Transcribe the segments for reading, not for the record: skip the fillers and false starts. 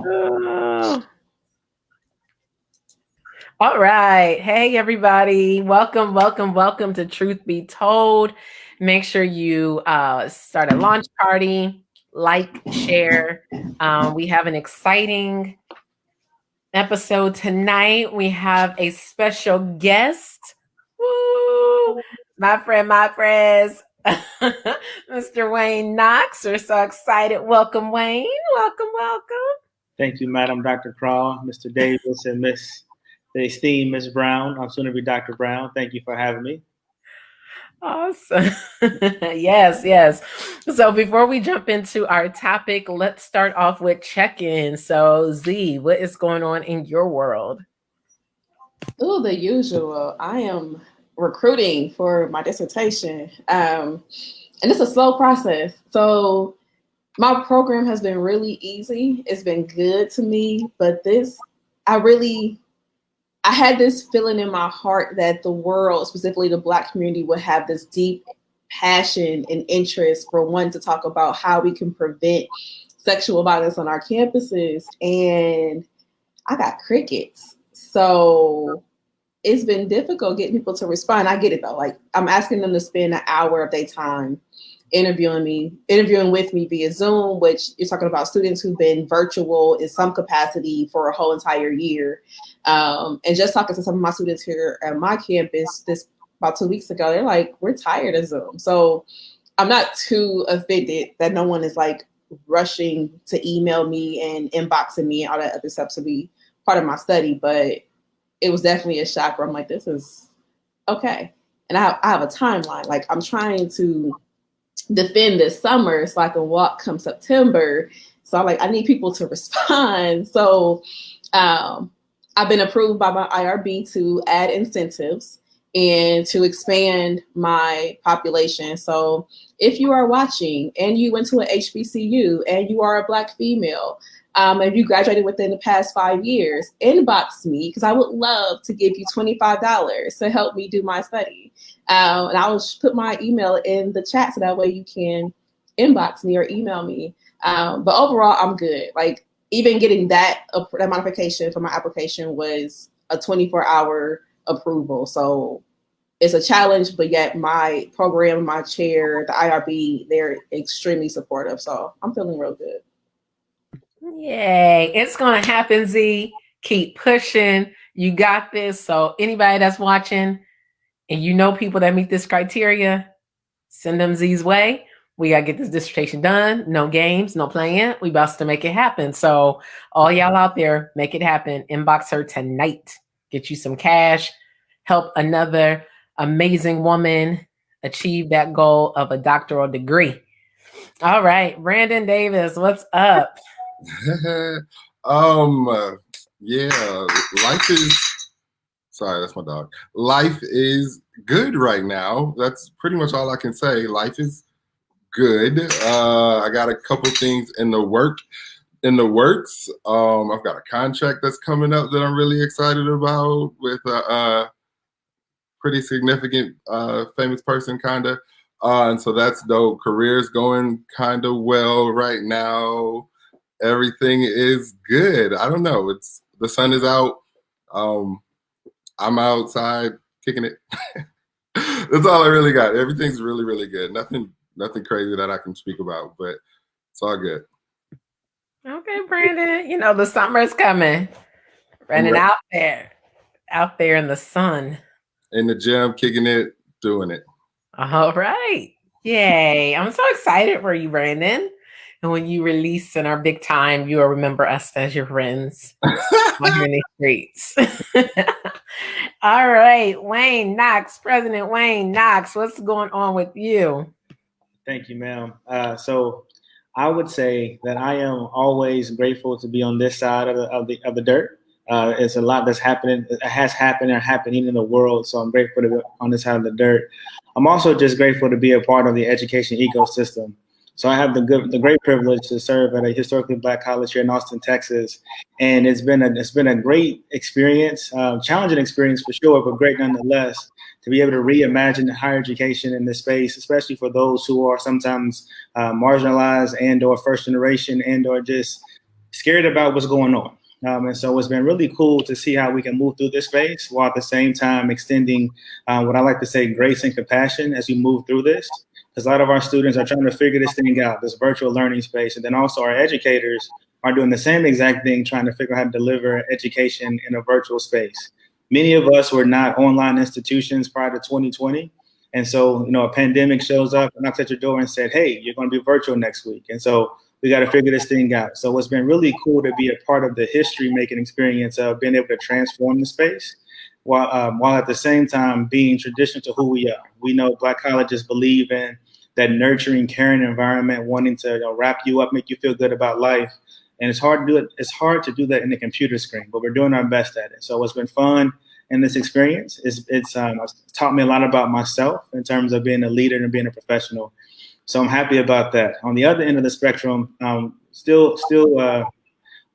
Oh. All right. Hey, everybody. Welcome, welcome, welcome to Truth Be Told. Make sure you start a launch party, like, share. We have an exciting episode tonight. We have a special guest. Woo! My friends, Mr. Wayne Knox. We're so excited. Welcome, Wayne. Welcome, welcome. Thank you, Madam Dr. Crawl, Mr. Davis, and the esteemed Miss Brown. I'm soon to be Dr. Brown. Thank you for having me. Awesome. Yes, yes. So before we jump into our topic, let's start off with check-in. So Z, what is going on in your world? Oh, the usual. I am recruiting for my dissertation. And it's a slow process. So my program has been really easy. It's been good to me, but I had this feeling in my heart that the world, specifically the Black community, would have this deep passion and interest for one to talk about how we can prevent sexual violence on our campuses. And I got crickets. So it's been difficult getting people to respond. I get it though. Like, I'm asking them to spend an hour of their time interviewing with me via Zoom, which you're talking about students who've been virtual in some capacity for a whole entire year. And just talking to some of my students here at my campus this about 2 weeks ago, they're like, we're tired of Zoom. So I'm not too offended that no one is like rushing to email me and inboxing me and all that other stuff to be part of my study. But it was definitely a shock where I'm like, this is okay. And I have a timeline. Like, I'm trying to defend this summer so I can walk come September. So I'm like, I need people to respond. So I've been approved by my IRB to add incentives and to expand my population. So if you are watching and you went to an HBCU and you are a Black female, if you graduated within the past 5 years, inbox me because I would love to give you $25 to help me do my study. And I will put my email in the chat so that way you can inbox me or email me. But overall, I'm good. Like, even getting that modification for my application was a 24-hour approval. So it's a challenge, but yet my program, my chair, the IRB, they're extremely supportive. So I'm feeling real good. Yay. It's going to happen, Z. Keep pushing. You got this. So anybody that's watching and you know people that meet this criteria, send them Z's way. We got to get this dissertation done. No games, no playing. We about to make it happen. So all y'all out there, make it happen. Inbox her tonight. Get you some cash. Help another amazing woman achieve that goal of a doctoral degree. All right. Brandon Davis, what's up? Yeah, life is, sorry, that's my dog. Life is good right now. That's pretty much all I can say. Life is good. I got a couple things in the works. I've got a contract that's coming up that I'm really excited about with a pretty significant famous person, kind of. And so that's dope. Career's going kind of well right now. Everything is good. I don't know. The sun is out. I'm outside kicking it. That's all I really got. Everything's really, really good. Nothing crazy that I can speak about, but it's all good. Okay, Brandon. You know the summer's coming. Running out there in the sun. In the gym, kicking it, doing it. All right. Yay. I'm so excited for you, Brandon. And when you release in our big time, you will remember us as your friends here in the streets. All right. Wayne Knox, President Wayne Knox, what's going on with you? Thank you, ma'am. So I would say that I am always grateful to be on this side of the dirt. It's a lot that's happening. It has happened and happening in the world. So I'm grateful to be on this side of the dirt. I'm also just grateful to be a part of the education ecosystem. So I have the great privilege to serve at a historically Black college here in Austin, Texas, and it's been a great experience, challenging experience for sure, but great nonetheless. To be able to reimagine higher education in this space, especially for those who are sometimes marginalized and/or first generation and/or just scared about what's going on. And so it's been really cool to see how we can move through this space while at the same time extending what I like to say, grace and compassion as we move through this. Because a lot of our students are trying to figure this thing out, this virtual learning space. And then also our educators are doing the same exact thing, trying to figure out how to deliver education in a virtual space. Many of us were not online institutions prior to 2020. And so, a pandemic shows up and knocks at your door and said, hey, you're going to be virtual next week. And so we got to figure this thing out. So it's been really cool to be a part of the history-making experience of being able to transform the space while at the same time being traditional to who we are. We know Black colleges believe in that nurturing, caring environment, wanting to wrap you up, make you feel good about life. And it's hard to do it. It's hard to do that in the computer screen, but we're doing our best at it. So what's been fun in this experience is it's taught me a lot about myself in terms of being a leader and being a professional. So I'm happy about that. On the other end of the spectrum, still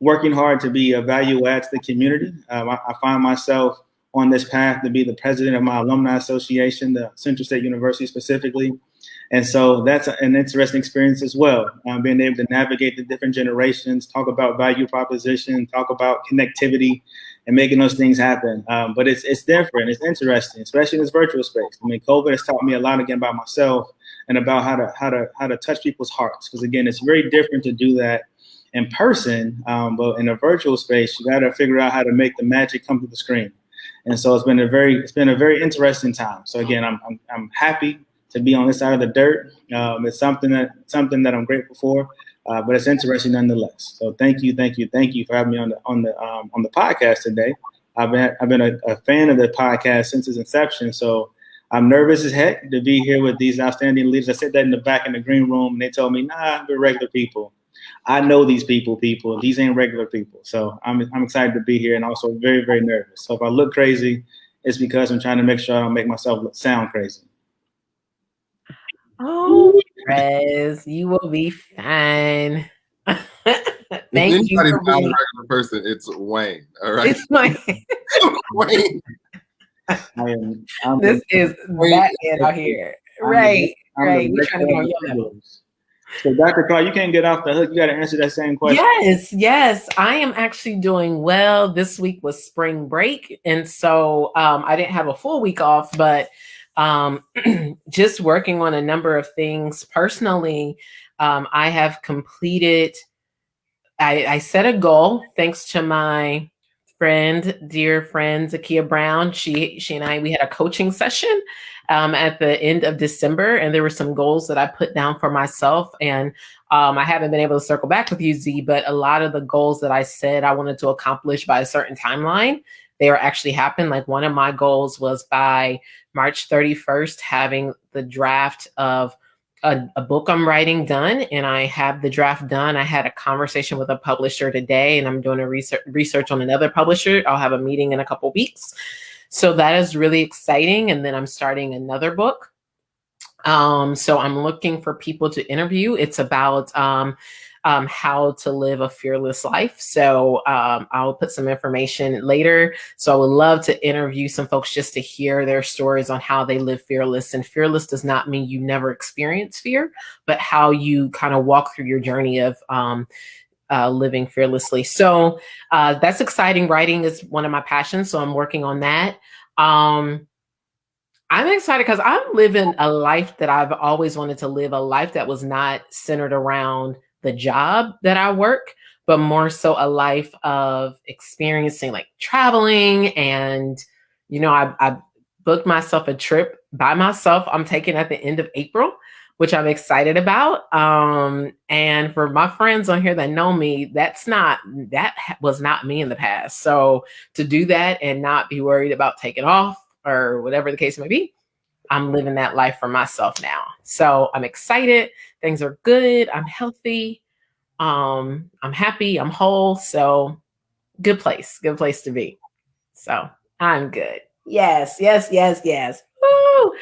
working hard to be a value add to the community. I find myself on this path to be the president of my alumni association, the Central State University specifically. And so that's an interesting experience as well, being able to navigate the different generations, talk about value proposition, talk about connectivity, and making those things happen. But it's different. It's interesting, especially in this virtual space. I mean, COVID has taught me a lot again about myself and about how to touch people's hearts. Because again, it's very different to do that in person, but in a virtual space, you got to figure out how to make the magic come through the screen. And so it's been a very interesting time. So again, I'm happy to be on this side of the dirt. It's something that I'm grateful for, but it's interesting nonetheless. So thank you for having me on the podcast today. I've been a fan of the podcast since its inception. So I'm nervous as heck to be here with these outstanding leaders. I said that in the back in the green room, and they told me, "Nah, we're regular people." I know these people. These ain't regular people. So I'm excited to be here, and also very, very nervous. So if I look crazy, it's because I'm trying to make sure I don't make myself sound crazy. Oh, Rez, you will be fine. Thank you. Anybody's not a regular person, it's Wayne. All right. It's Wayne. Wayne. This is Batman out here. Right. We're trying to get on your level. So Dr. Carr, you can't get off the hook. You got to answer that same question. Yes. I am actually doing well. This week was spring break. And so I didn't have a full week off, but just working on a number of things personally. I have completed, I set a goal thanks to my dear friend, Zakia Brown. She and I, we had a coaching session at the end of December, and there were some goals that I put down for myself. And I haven't been able to circle back with you, Z, but a lot of the goals that I said I wanted to accomplish by a certain timeline, they are actually happened. Like one of my goals was by March 31st, having the draft of a book I'm writing done, and I have the draft done. I had a conversation with a publisher today, and I'm doing a research on another publisher. I'll have a meeting in a couple weeks. So that is really exciting. And then I'm starting another book. So I'm looking for people to interview. It's about how to live a fearless life. So I'll put some information later. So I would love to interview some folks just to hear their stories on how they live fearless. And fearless does not mean you never experience fear, but how you kind of walk through your journey of living fearlessly. So that's exciting. Writing is one of my passions. So I'm working on that. I'm excited because I'm living a life that I've always wanted to live, a life that was not centered around the job that I work, but more so a life of experiencing, like traveling. And, I booked myself a trip by myself. I'm taking at the end of April, which I'm excited about. And for my friends on here that know me, that was not me in the past. So to do that and not be worried about taking off or whatever the case may be, I'm living that life for myself now. So I'm excited. Things are good. I'm healthy. I'm happy. I'm whole. So good place to be. So I'm good. Yes. Woo!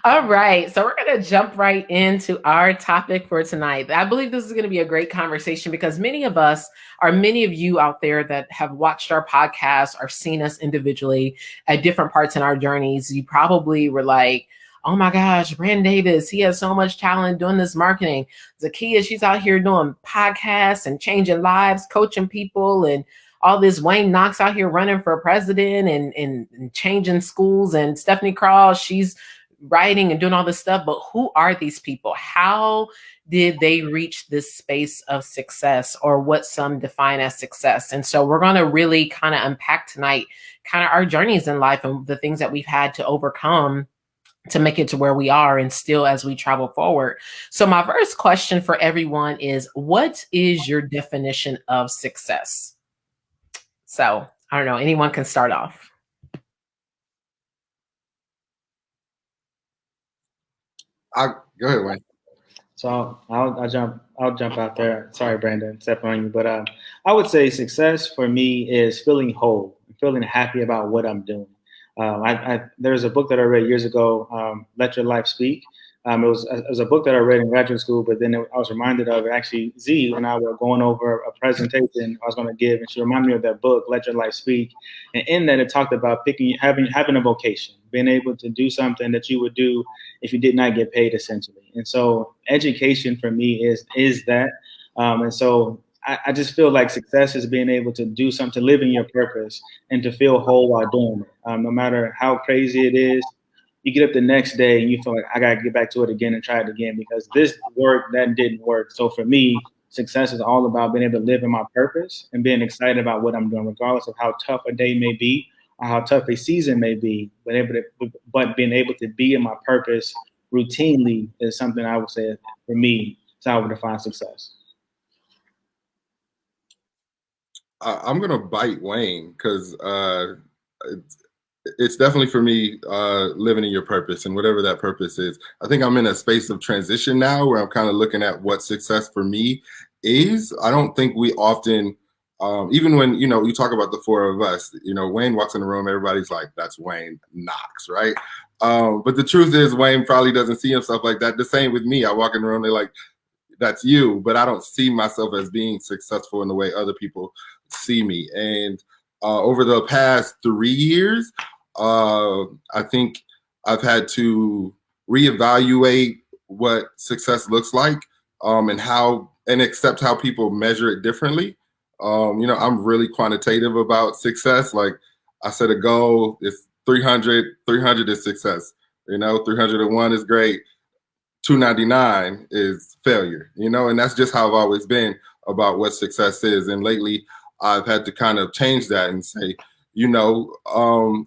All right. So we're going to jump right into our topic for tonight. I believe this is going to be a great conversation because many of you out there that have watched our podcast or seen us individually at different parts in our journeys, you probably were like, oh my gosh, Brandon Davis, he has so much talent doing this marketing. Zakiya, she's out here doing podcasts and changing lives, coaching people, and all this. Wayne Knox out here running for president and changing schools. And Stephanie Crawl, she's writing and doing all this stuff. But who are these people? How did they reach this space of success, or what some define as success? And so we're going to really kind of unpack tonight kind of our journeys in life and the things that we've had to overcome to make it to where we are and still as we travel forward. So my first question for everyone is, what is your definition of success? So I don't know, anyone can start off. Go ahead, Wayne. So I'll jump out there. Sorry, Brandon, step on you, but I would say success for me is feeling whole, feeling happy about what I'm doing. There's a book that I read years ago, Let Your Life Speak. It was a book that I read in graduate school, but then I was reminded of it. Actually, Z and I were going over a presentation I was going to give, and she reminded me of that book, Let Your Life Speak. And in that, it talked about having a vocation, being able to do something that you would do if you did not get paid, essentially. And so, education for me is that. And so, I just feel like success is being able to do something, to live in your purpose, and to feel whole while doing it. No matter how crazy it is, you get up the next day and you feel like, I got to get back to it again and try it again, because this worked, that didn't work. So for me, success is all about being able to live in my purpose and being excited about what I'm doing, regardless of how tough a day may be or how tough a season may be. But being able to be in my purpose routinely is something I would say, for me, is how I would define success. I'm going to bite Wayne because it's definitely for me living in your purpose and whatever that purpose is. I think I'm in a space of transition now where I'm kind of looking at what success for me is. I don't think we often, even when, you talk about the four of us, Wayne walks in the room, everybody's like, that's Wayne Knox, right? But the truth is Wayne probably doesn't see himself like that. The same with me. I walk in the room, they're like, that's you, but I don't see myself as being successful in the way other people see me. And over the past 3 years, I think I've had to reevaluate what success looks like, and accept how people measure it differently. I'm really quantitative about success. Like I set a goal, it's 300 is success. 301 is great. 299 is failure, and that's just how I've always been about what success is. And lately I've had to kind of change that and say,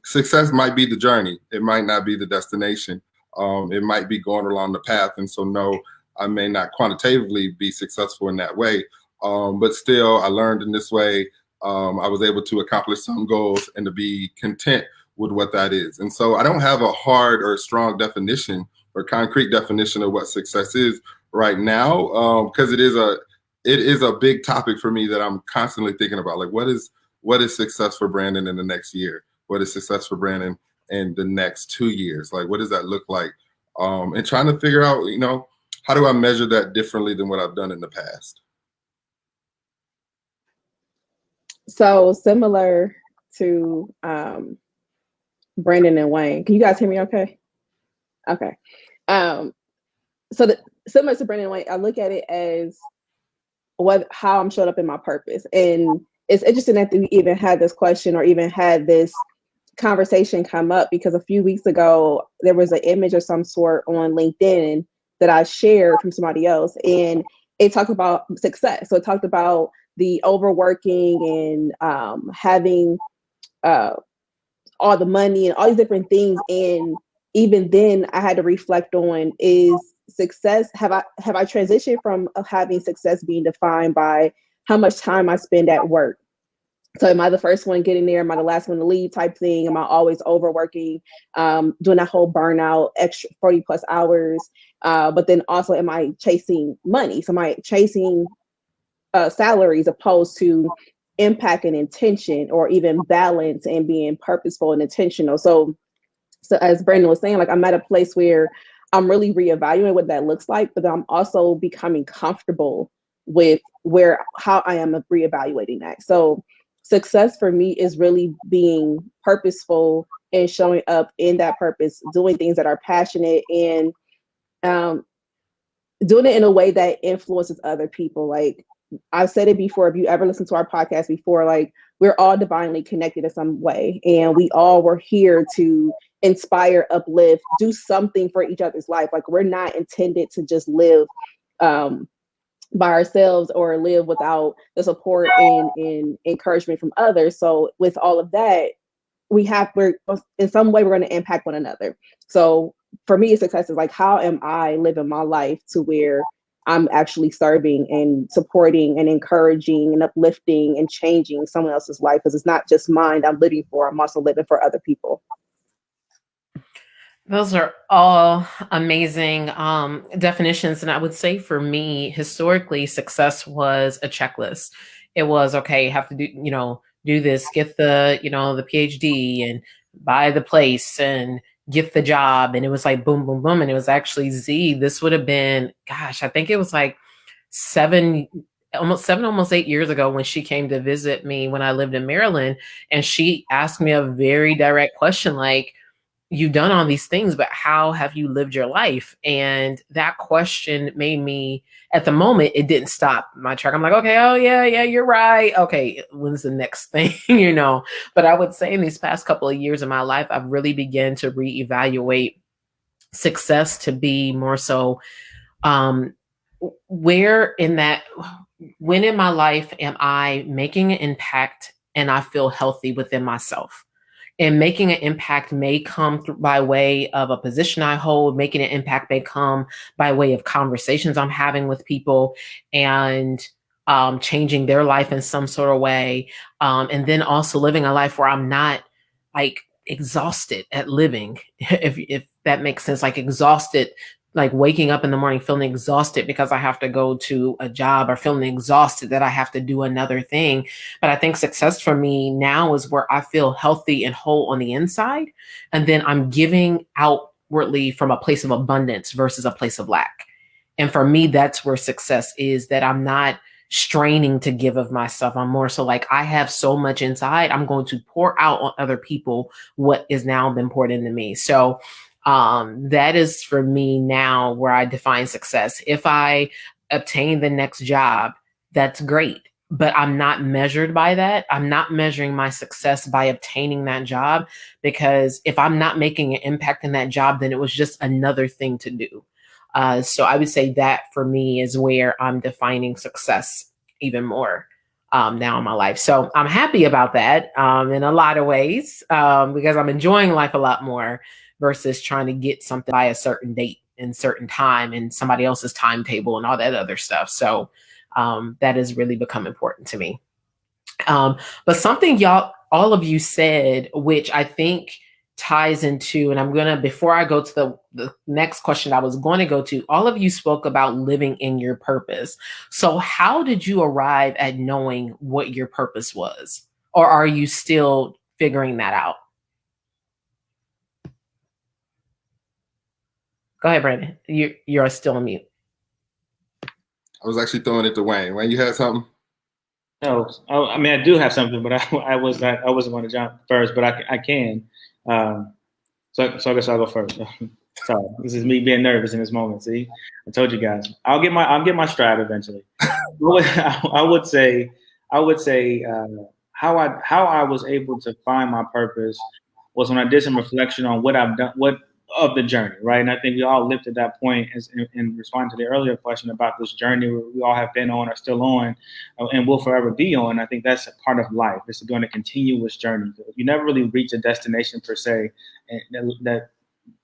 success might be the journey. It might not be the destination. It might be going along the path. And so, no, I may not quantitatively be successful in that way. But still, I learned in this way. I was able to accomplish some goals and to be content with what that is. And so I don't have a hard or strong definition or concrete definition of what success is right now, because it is a big topic for me that I'm constantly thinking about. Like, what is success for Brandon in the next year? What is success for Brandon in the next 2 years? Like, what does that look like? And trying to figure out, how do I measure that differently than what I've done in the past? So similar to Brandon and Wayne. Can you guys hear me okay? Okay. Similar to Brandon and Wayne, I look at it as how I'm showing up in my purpose. And it's interesting that we even had this question or even had this conversation come up, because a few weeks ago, there was an image of some sort on LinkedIn that I shared from somebody else. And it talked about success. So it talked about the overworking and having all the money and all these different things. And even then I had to reflect on, is success, have I transitioned from having success being defined by how much time I spend at work? So am I the first one getting there? Am I the last one to leave type thing? Am I always overworking, doing that whole burnout, extra 40 plus hours? But then also, am I chasing money? So am I chasing salaries opposed to impact and intention, or even balance and being purposeful and intentional? So as Brandon was saying, like, I'm at a place where I'm really reevaluating what that looks like, but I'm also becoming comfortable with how I am reevaluating that. So success for me is really being purposeful and showing up in that purpose, doing things that are passionate, and doing it in a way that influences other people. Like I've said it before, if you ever listen to our podcast before, like we're all divinely connected in some way, and we all were here to inspire, uplift, do something for each other's life. Like we're not intended to just live by ourselves or live without the support and encouragement from others. So with all of that, we're in some way we're going to impact one another. So for me, success is like, how am I living my life to where I'm actually serving and supporting and encouraging and uplifting and changing someone else's life? Because it's not just mine I'm living for, I'm also living for other people. Those are all amazing definitions. And I would say for me, historically, success was a checklist. It was, okay, you have to do this, get the PhD and buy the place and get the job. And it was like, boom, boom, boom. And it was actually this would have been, gosh, I think it was like almost 8 years ago when she came to visit me when I lived in Maryland. And she asked me a very direct question, like, you've done all these things, but how have you lived your life? And that question made me, at the moment, it didn't stop my track. I'm like, okay, oh yeah, you're right. Okay, when's the next thing, But I would say in these past couple of years of my life, I've really begun to reevaluate success to be more so, when in my life am I making an impact and I feel healthy within myself? And making an impact may come by way of a position I hold. Making an impact may come by way of conversations I'm having with people and changing their life in some sort of way. And then also living a life where I'm not like exhausted at living, if that makes sense, like exhausted, like waking up in the morning feeling exhausted because I have to go to a job, or feeling exhausted that I have to do another thing. But I think success for me now is where I feel healthy and whole on the inside. And then I'm giving outwardly from a place of abundance versus a place of lack. And for me, that's where success is, that I'm not straining to give of myself. I'm more so like, I have so much inside, I'm going to pour out on other people what is now been poured into me. So that is for me now where I define success. If I obtain the next job, that's great, but I'm not measured by that. I'm not measuring my success by obtaining that job, because if I'm not making an impact in that job, then it was just another thing to do. So I would say that for me is where I'm defining success even more now in my life. So I'm happy about that in a lot of ways because I'm enjoying life a lot more versus trying to get something by a certain date and certain time and somebody else's timetable and all that other stuff. So that has really become important to me. But something all of you said, which I think ties into, and I'm going to, before I go to the next question I was going to go to, all of you spoke about living in your purpose. So how did you arrive at knowing what your purpose was? Or are you still figuring that out? Go ahead, Brandon. You're still on mute. I was actually throwing it to Wayne. Wayne, you had something? No, I mean, I do have something, but I wasn't going to jump first, but I can. So I guess I'll go first. Sorry, this is me being nervous in this moment. See, I told you guys, I'll get my stride eventually. I would say how I was able to find my purpose was when I did some reflection on what I've done, what of the journey, right? And I think we all lived at that point in response to the earlier question about this journey we all have been on, are still on, and will forever be on. I think that's a part of life. It's going to continuous journey. You never really reach a destination per se,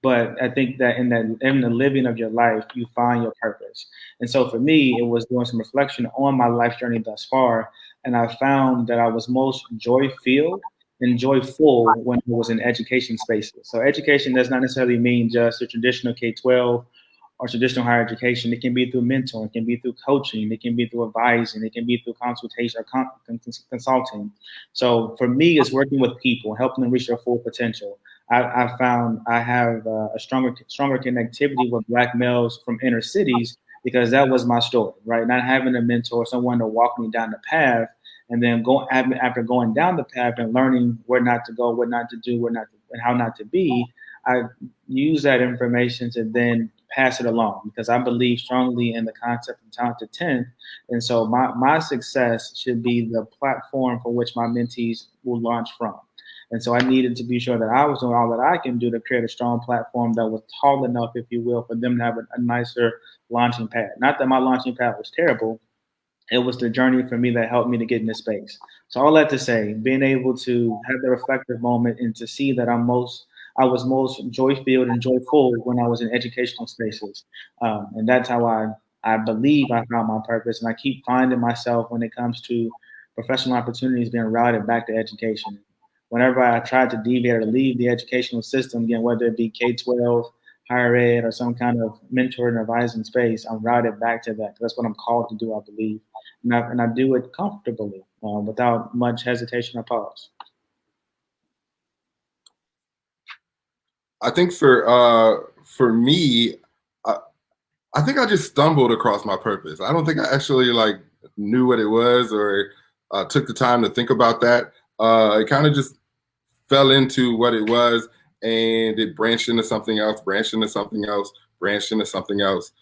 but I think that in the living of your life, you find your purpose. And so for me, it was doing some reflection on my life journey thus far, and I found that I was most joy-filled and joyful when it was in education spaces. So education does not necessarily mean just a traditional K-12 or traditional higher education. It can be through mentoring, it can be through coaching, it can be through advising, it can be through consultation or consulting. So for me, it's working with people, helping them reach their full potential. I found I have a stronger connectivity with Black males from inner cities because that was my story, right? Not having a mentor, someone to walk me down the path, and then after going down the path and learning where not to go, what not to do, and how not to be, I use that information to then pass it along because I believe strongly in the concept of talented 10th. And so my success should be the platform for which my mentees will launch from. And so I needed to be sure that I was doing all that I can do to create a strong platform that was tall enough, if you will, for them to have a nicer launching pad. Not that my launching pad was terrible. It was the journey for me that helped me to get in this space. So all that to say, being able to have the reflective moment and to see that I was most joy-filled and joyful when I was in educational spaces. And that's how I believe I found my purpose. And I keep finding myself when it comes to professional opportunities being routed back to education. Whenever I tried to deviate or leave the educational system, again, whether it be K-12, higher ed, or some kind of mentor and advising space, I'm routed back to that. That's what I'm called to do, I believe. And I do it comfortably, without much hesitation or pause. I think for me, I think I just stumbled across my purpose. I don't think I actually like knew what it was or took the time to think about that. It kind of just fell into what it was, and it branched into something else, branched into something else, branched into something else.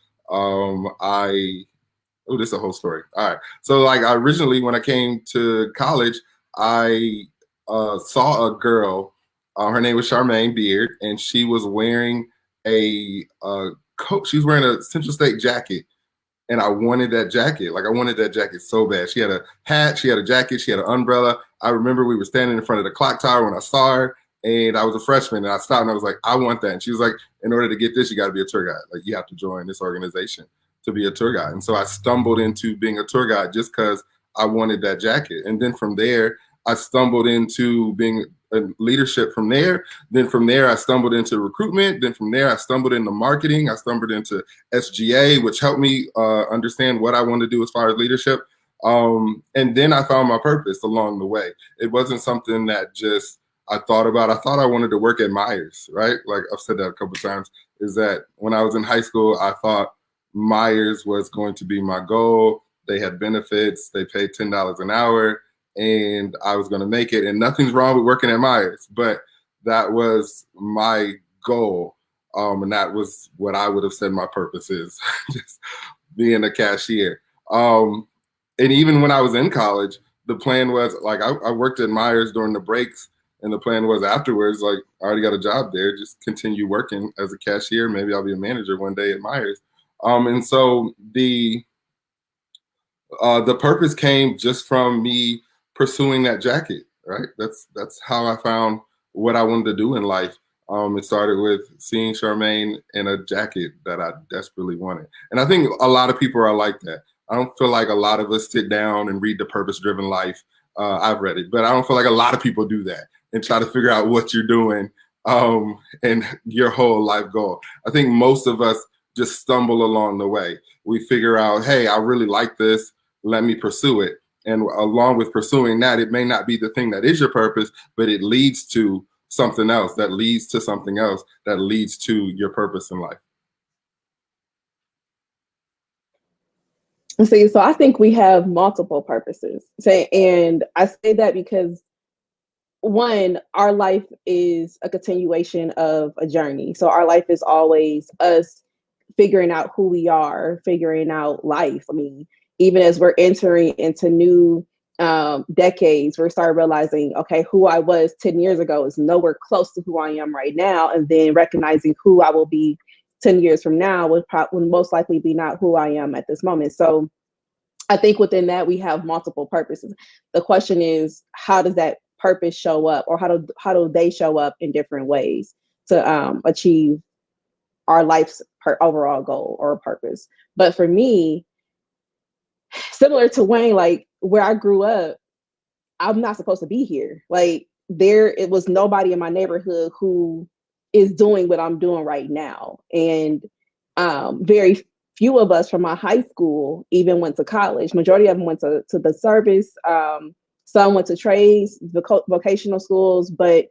This is a whole story. All right. So like originally when I came to college, I saw a girl. Her name was Charmaine Beard, and she was wearing a coat. She was wearing a Central State jacket, and I wanted that jacket. Like I wanted that jacket so bad. She had a hat, she had a jacket, she had an umbrella. I remember we were standing in front of the clock tower when I saw her, and I was a freshman, and I stopped and I was like, I want that. And she was like, in order to get this, you got to be a tour guide. Like you have to join this organization to be a tour guide. And so I stumbled into being a tour guide just because I wanted that jacket. And then from there, I stumbled into being leadership from there. Then from there, I stumbled into recruitment. Then from there, I stumbled into marketing. I stumbled into SGA, which helped me understand what I wanted to do as far as leadership. And then I found my purpose along the way. It wasn't something that just I thought about. I thought I wanted to work at Myers, right? Like I've said that a couple of times, is that when I was in high school, I thought Myers was going to be my goal. They had benefits. They paid $10 an hour. And I was going to make it. And nothing's wrong with working at Myers, but that was my goal. And that was what I would have said my purpose is, just being a cashier. And even when I was in college, the plan was like, I worked at Myers during the breaks. And the plan was afterwards, like I already got a job there, just continue working as a cashier. Maybe I'll be a manager one day at Myers. And so the purpose came just from me pursuing that jacket, right? That's how I found what I wanted to do in life. It started with seeing Charmaine in a jacket that I desperately wanted. And I think a lot of people are like that. I don't feel like a lot of us sit down and read The Purpose-Driven Life. I've read it, but I don't feel like a lot of people do that and try to figure out what you're doing and your whole life goal. I think most of us just stumble along the way. We figure out, hey, I really like this. Let me pursue it. And along with pursuing that, it may not be the thing that is your purpose, but it leads to something else that leads to something else that leads to your purpose in life. See, so I think we have multiple purposes. And I say that because one, our life is a continuation of a journey. So our life is always us figuring out who we are, figuring out life. I mean, even as we're entering into new decades, we're starting realizing, okay, who I was 10 years ago is nowhere close to who I am right now. And then recognizing who I will be 10 years from now would most likely be not who I am at this moment. So I think within that, we have multiple purposes. The question is, how does that purpose show up, or how do they show up in different ways to achieve our life's overall goal or purpose? But for me, similar to Wayne, like where I grew up, I'm not supposed to be here. Like it was nobody in my neighborhood who is doing what I'm doing right now. And very few of us from my high school even went to college. Majority of them went to the service. Some went to trades, vocational schools, but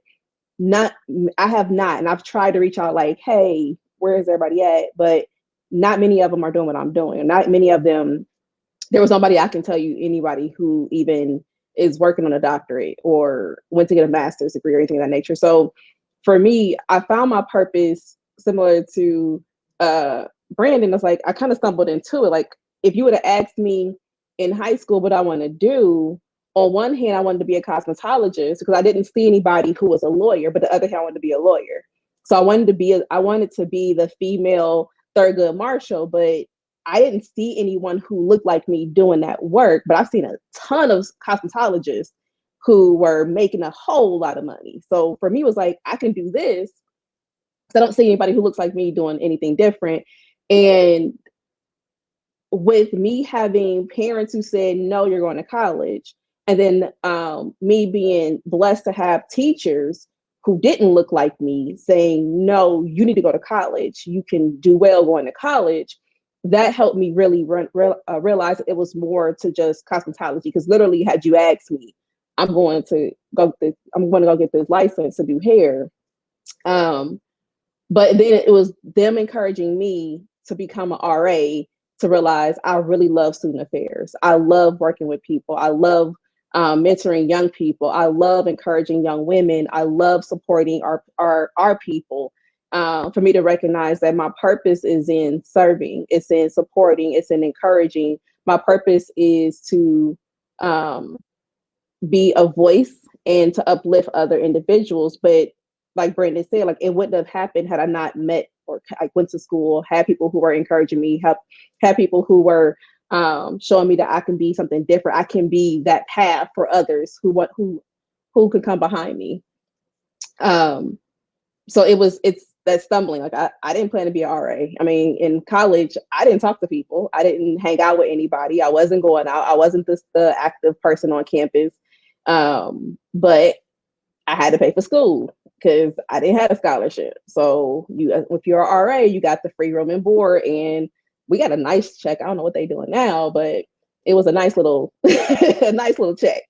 I have not. And I've tried to reach out like, hey, where is everybody at? But not many of them are doing what I'm doing. Not many of them. There was nobody I can tell you, anybody who even is working on a doctorate or went to get a master's degree or anything of that nature. So for me, I found my purpose similar to Brandon. It's like I kind of stumbled into it. Like if you would have asked me in high school what I want to do, on one hand, I wanted to be a cosmetologist because I didn't see anybody who was a lawyer, but the other hand, I wanted to be a lawyer. So I wanted to be the female Thurgood Marshall, but I didn't see anyone who looked like me doing that work. But I've seen a ton of cosmetologists who were making a whole lot of money. So for me, it was like, I can do this. So I don't see anybody who looks like me doing anything different. And with me having parents who said, no, you're going to college, and then me being blessed to have teachers who didn't look like me saying, no, you need to go to college. You can do well going to college. That helped me really realize it was more to just cosmetology. Because literally, had you asked me, I'm going to go get this license to do hair. But then it was them encouraging me to become an RA, to realize I really love student affairs. I love working with people. I love mentoring young people. I love encouraging young women. I love supporting our people. For me to recognize that my purpose is in serving, it's in supporting, it's in encouraging. My purpose is to be a voice and to uplift other individuals. But like Brandon said, like it wouldn't have happened had I not met or I went to school, had people who were encouraging me, had people who were showing me that I can be something different. I can be that path for others who could come behind me. So it's that stumbling. Like I didn't plan to be an RA. I mean, in college, I didn't talk to people. I didn't hang out with anybody. I wasn't going out. I wasn't the active person on campus. But I had to pay for school because I didn't have a scholarship. So if you're an RA, you got the free room and board, and we got a nice check. I don't know what they're doing now, but it was a nice little, a nice little check.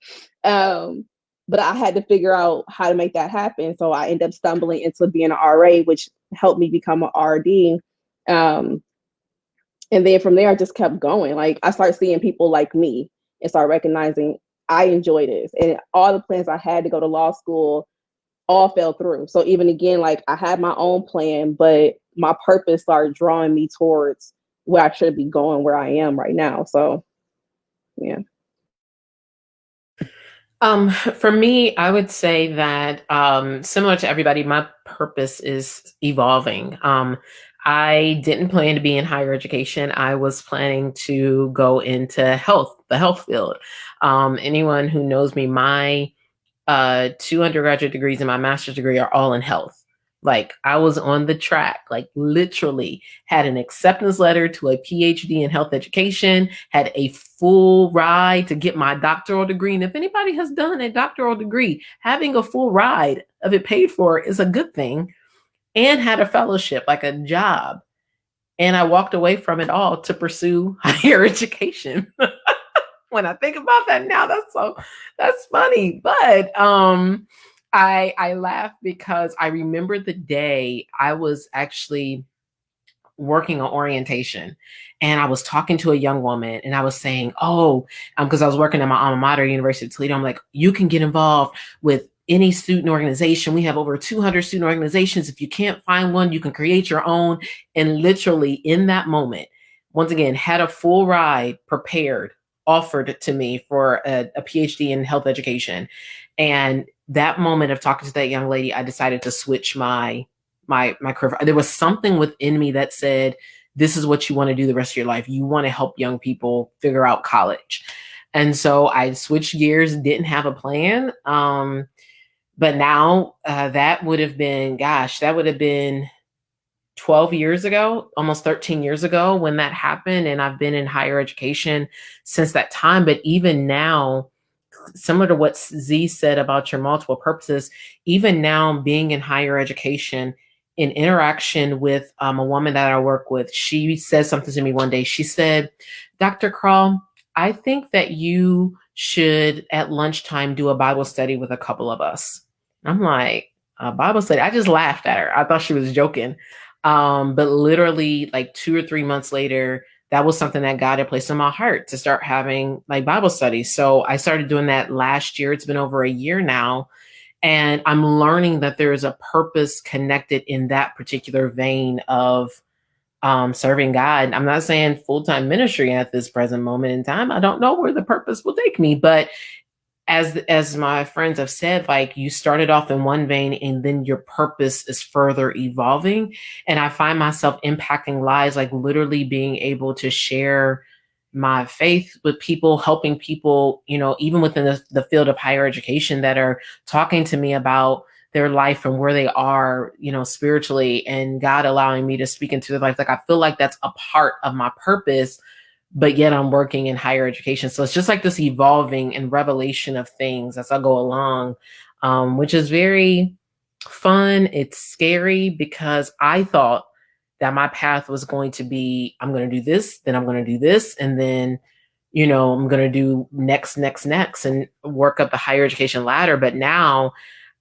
But I had to figure out how to make that happen. So I ended up stumbling into being an RA, which helped me become an RD. And then from there, I just kept going. Like I started seeing people like me and started recognizing I enjoy this. And all the plans I had to go to law school all fell through. So even again, like I had my own plan, but my purpose started drawing me towards where I should be going, where I am right now. So, yeah. For me, I would say that similar to everybody, my purpose is evolving. I didn't plan to be in higher education. I was planning to go into the health field. Anyone who knows me, my 2 undergraduate degrees and my master's degree are all in health. Like I was on the track, like literally had an acceptance letter to a PhD in health education, had a full ride to get my doctoral degree. And if anybody has done a doctoral degree, having a full ride of it paid for is a good thing, and had a fellowship, like a job. And I walked away from it all to pursue higher education. When I think about that now, that's funny. But I laugh because I remember the day I was actually working on orientation, and I was talking to a young woman, and I was saying, because I was working at my alma mater, University of Toledo. I'm like, you can get involved with any student organization. We have over 200 student organizations. If you can't find one, you can create your own. And literally in that moment, once again, had a full ride prepared, offered to me for a PhD in health education. And that moment of talking to that young lady, I decided to switch my career. There was something within me that said, this is what you want to do the rest of your life. You want to help young people figure out college. And so I switched gears, didn't have a plan. But now that would have been 12 years ago, almost 13 years ago when that happened. And I've been in higher education since that time. But even now, similar to what Z said about your multiple purposes, even now being in higher education, in interaction with a woman that I work with, she said something to me one day. She said, Dr. Krall, I think that you should at lunchtime do a Bible study with a couple of us. I'm like, a Bible study? I just laughed at her. I thought she was joking. But literally like 2 or 3 months later, that was something that God had placed in my heart to start having like Bible studies. So I started doing that last year. It's been over a year now. And I'm learning that there is a purpose connected in that particular vein of serving God. I'm not saying full-time ministry at this present moment in time. I don't know where the purpose will take me, but as my friends have said, like, you started off in one vein and then your purpose is further evolving. And I find myself impacting lives, like literally being able to share my faith with people, helping people, even within the field of higher education, that are talking to me about their life and where they are, spiritually, and God allowing me to speak into their life. Like, I feel like that's a part of my purpose, but yet I'm working in higher education. So it's just like this evolving and revelation of things as I go along, which is very fun. It's scary because I thought that my path was going to be, I'm going to do this, then I'm going to do this, and then, I'm going to do next, and work up the higher education ladder. But now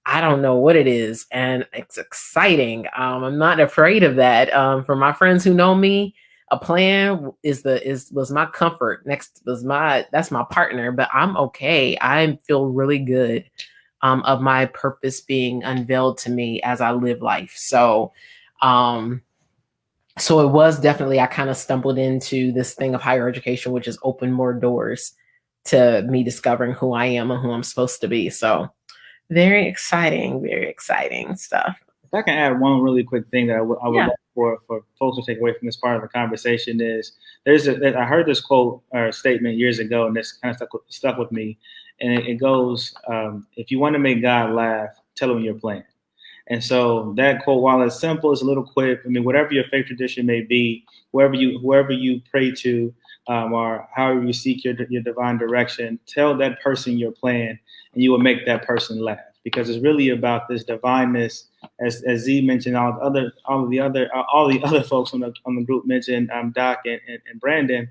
I don't know what it is, and it's exciting. I'm not afraid of that. For my friends who know me, a plan was my comfort. Next that's my partner, but I'm okay. I feel really good of my purpose being unveiled to me as I live life. So it was definitely, I kind of stumbled into this thing of higher education, which has opened more doors to me discovering who I am and who I'm supposed to be. So very exciting stuff. If I can add one really quick thing that I would love for folks to take away from this part of the conversation is I heard this quote or statement years ago, and this kind of stuck with me. And it goes, if you want to make God laugh, tell him your plan. And so that quote, while it's simple, it's a little quip. I mean, whatever your faith tradition may be, whoever you pray to, or however you seek your divine direction, tell that person your plan, and you will make that person laugh. Because it's really about this divineness, as Z mentioned, all the other folks on the group mentioned, Doc and Brandon.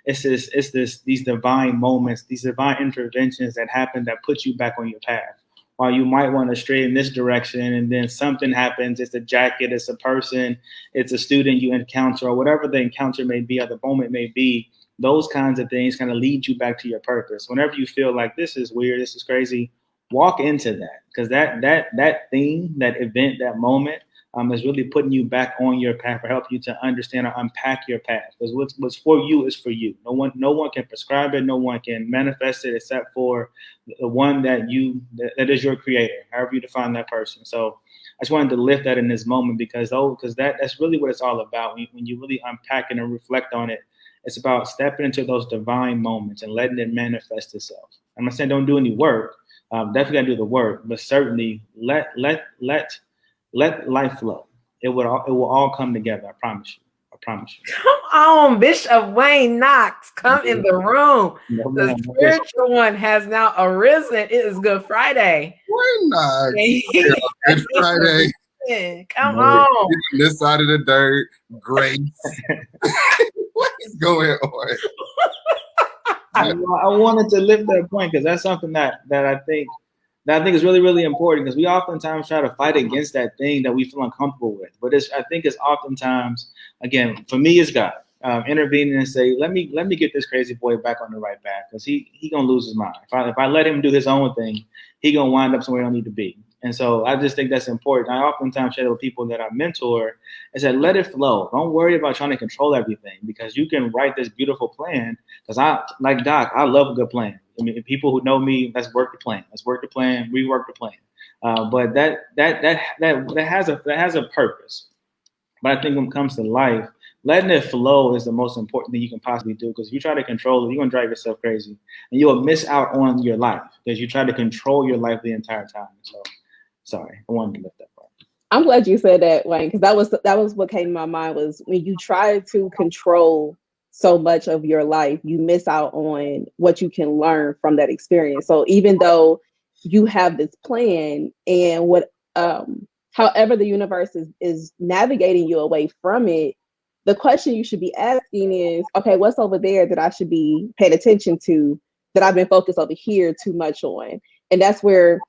These divine moments, these divine interventions that happen that put you back on your path. While you might want to stray in this direction, and then something happens, it's a jacket, it's a person, it's a student you encounter, or whatever the encounter may be, or the moment may be, those kinds of things kind of lead you back to your purpose. Whenever you feel like this is weird, this is crazy, walk into that, because that thing, that event, that moment is really putting you back on your path, or help you to understand or unpack your path. Because what's for you is for you. No one can prescribe it. No one can manifest it except for the one that is your creator, however you define that person. So I just wanted to lift that in this moment, because that's really what it's all about. When you really unpack it and reflect on it, it's about stepping into those divine moments and letting it manifest itself. I'm not saying don't do any work. Definitely gotta do the work, but certainly let life flow. It will all come together. I promise you. Come on, Bishop Wayne Knox, come in the room. The spiritual one has now arisen. It is Good Friday. Wayne Knox. Good Friday. Come on. This side of the dirt. Grace. What is going on? I wanted to lift that point, because that's something that I think is really, really important, because we oftentimes try to fight against that thing that we feel uncomfortable with. But I think it's oftentimes, again, for me, it's God intervening and say, let me get this crazy boy back on the right path, because he gonna lose his mind. If I let him do his own thing, he gonna wind up somewhere he don't need to be. And so I just think that's important. I oftentimes share with people that I mentor, I said, let it flow. Don't worry about trying to control everything, because you can write this beautiful plan. Because like Doc, I love a good plan. I mean, people who know me, let's work the plan. Let's work the plan. We work the plan. But that has a purpose. But I think when it comes to life, letting it flow is the most important thing you can possibly do. Because if you try to control it, you're gonna drive yourself crazy, and you will miss out on your life, because you try to control your life the entire time. So, sorry, I wanted to lift that part. I'm glad you said that, Wayne, because that was what came to my mind, was when you try to control so much of your life, you miss out on what you can learn from that experience. So even though you have this plan, and however the universe is navigating you away from it, the question you should be asking is, okay, what's over there that I should be paying attention to, that I've been focused over here too much on? And that's where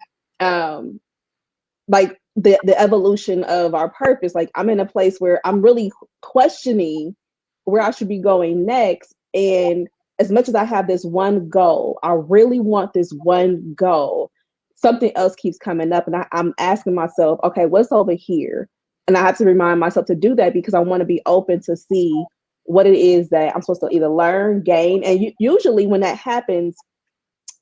like the evolution of our purpose, like I'm in a place where I'm really questioning where I should be going next. And as much as I have this one goal, I really want this one goal. something else keeps coming up, and I'm asking myself, okay, what's over here? And I have to remind myself to do that because I want to be open to see what it is that I'm supposed to either learn, gain. And usually when that happens,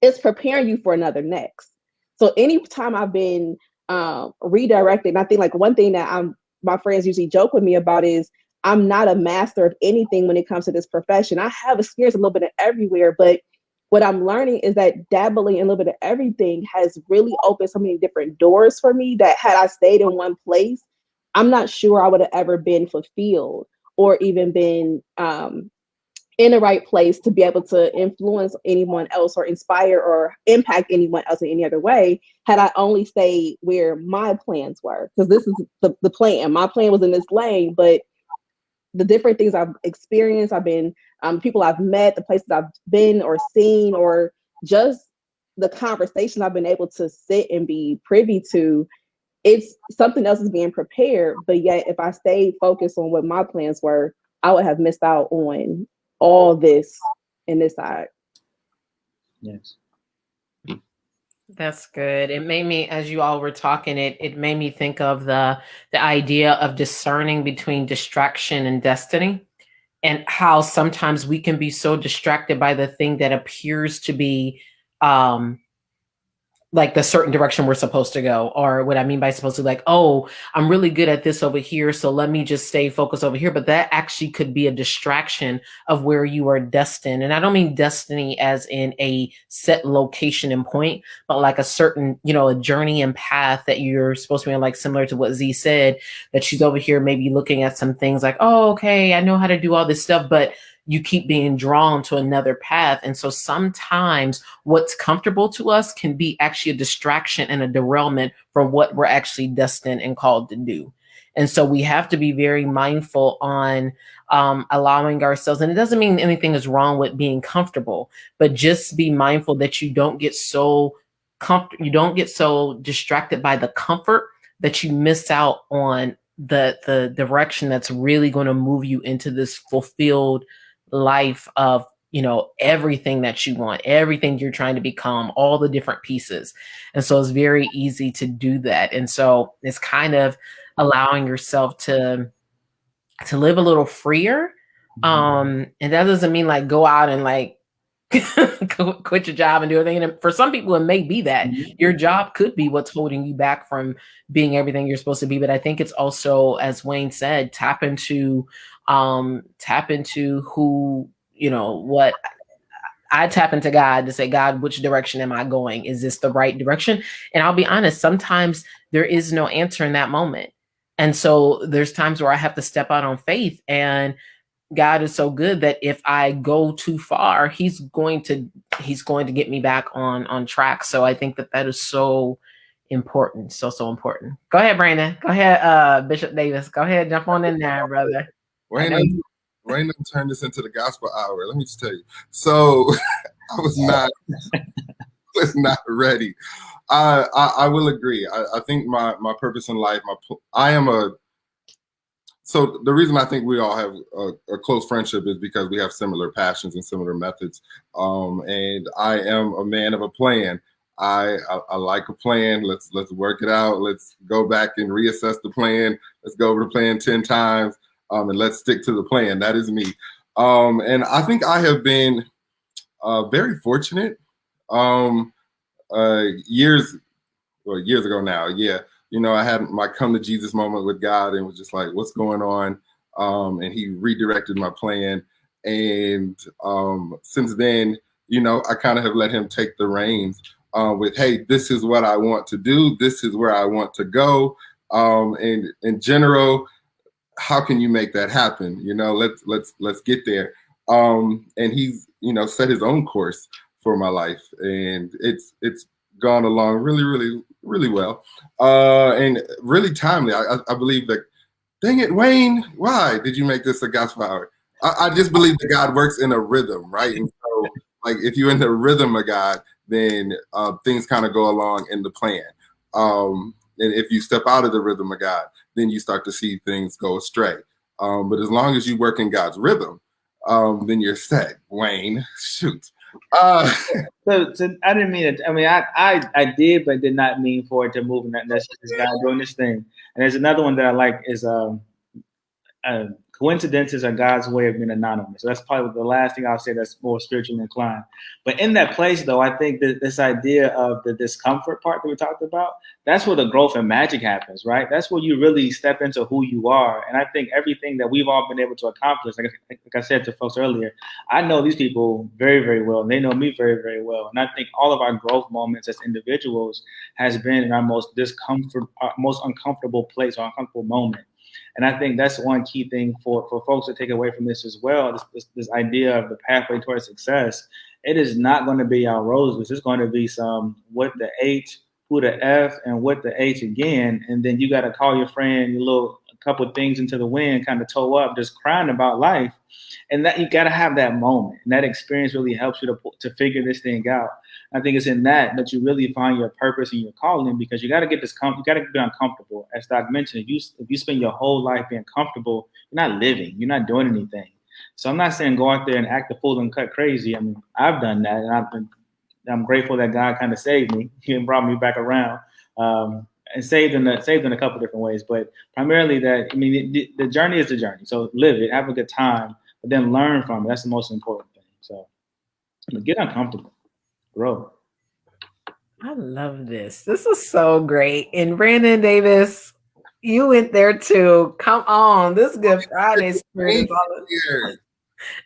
it's preparing you for another next. So anytime I've been redirected, and I think like one thing that my friends usually joke with me about is I'm not a master of anything when it comes to this profession. I have experience a little bit of everywhere, but what I'm learning is that dabbling in a little bit of everything has really opened so many different doors for me that had I stayed in one place, I'm not sure I would have ever been fulfilled or even been in the right place to be able to influence anyone else or inspire or impact anyone else in any other way had I only stayed where my plans were. Because this is the plan. My plan was in this lane, but the different things I've experienced, I've been, people I've met, the places I've been or seen, or just the conversation I've been able to sit and be privy to, it's something else is being prepared. But yet, if I stayed focused on what my plans were, I would have missed out on all this in this side. Yes. That's good. It made me, as you all were talking, it made me think of the idea of discerning between distraction and destiny, and how sometimes we can be so distracted by the thing that appears to be like the certain direction we're supposed to go. Or what I mean by supposed to, like, oh, I'm really good at this over here, so let me just stay focused over here. But that actually could be a distraction of where you are destined. And I don't mean destiny as in a set location and point, but like a certain, a journey and path that you're supposed to be on, like similar to what Z said, that she's over here maybe looking at some things like, oh, okay, I know how to do all this stuff, but you keep being drawn to another path. And so sometimes what's comfortable to us can be actually a distraction and a derailment from what we're actually destined and called to do. And so we have to be very mindful on allowing ourselves, and it doesn't mean anything is wrong with being comfortable, but just be mindful that you don't get so distracted by the comfort that you miss out on the direction that's really going to move you into this fulfilled life of everything that you want, everything you're trying to become, all the different pieces. And so it's very easy to do that. And so it's kind of allowing yourself to live a little freer. And that doesn't mean like go out and like quit your job and do everything. And for some people, it may be that your job could be what's holding you back from being everything you're supposed to be. But I think it's also, as Wayne said, tap into who, what I tap into God to say, God, which direction am I going? Is this the right direction? And I'll be honest, sometimes there is no answer in that moment. And so there's times where I have to step out on faith, and God is so good that if I go too far, he's going to get me back on track. So I think that is so important. So important. Go ahead, Brandon. Go ahead, Bishop Davis. Go ahead, jump on in there, brother. Wayne turned this into the gospel hour. Let me just tell you. So I was not ready. I will agree. I think my purpose in life, so the reason I think we all have a close friendship is because we have similar passions and similar methods. And I am a man of a plan. I like a plan. Let's work it out. Let's go back and reassess the plan. Let's go over the plan 10 times. And let's stick to the plan. That is me. And I think I have been very fortunate. Years ago now, yeah. I had my come to Jesus moment with God and was just like, what's going on? And he redirected my plan. And since then, I kind of have let him take the reins with, hey, this is what I want to do. This is where I want to go. And in general, how can you make that happen? Let's get there. And he's, set his own course for my life. And it's gone along really, really, really well. And really timely. I believe that, dang it, Wayne, why did you make this a gospel hour? I just believe that God works in a rhythm, right? And so like if you're in the rhythm of God, then things kind of go along in the plan. And if you step out of the rhythm of God, then you start to see things go astray. But as long as you work in God's rhythm, then you're set, Wayne. Shoot. So I didn't mean it. I mean, I did, but did not mean for it to move in that. That's this guy doing this thing. And there's another one that I like is coincidences are God's way of being anonymous. So that's probably the last thing I'll say that's more spiritually inclined. But in that place, though, I think that this idea of the discomfort part that we talked about, that's where the growth and magic happens, right? That's where you really step into who you are. And I think everything that we've all been able to accomplish, like I said to folks earlier, I know these people very, very well. And they know me very, very well. And I think all of our growth moments as individuals has been in our most most uncomfortable place or uncomfortable moment. And I think that's one key thing for folks to take away from this as well, this idea of the pathway towards success. It is not going to be our roses. It's going to be some what the H, who the F, and what the H again. And then you got to call your friend, your little couple of things into the wind, kind of toe up, just crying about life. And that you got to have that moment. And that experience really helps you to figure this thing out. I think it's in that you really find your purpose and your calling, because you got to get you got to be uncomfortable. As Doc mentioned, if you spend your whole life being comfortable, you're not living, you're not doing anything. So I'm not saying go out there and act the fool and cut crazy. I mean, I've done that, and I'm grateful that God kind of saved me and brought me back around, and saved in a couple of different ways. But primarily the journey is the journey. So live it, have a good time, but then learn from it. That's the most important thing. So get uncomfortable. Grow. I love this. This is so great. And Brandon Davis, you went there too. Come on, this Good Friday spirit is all here.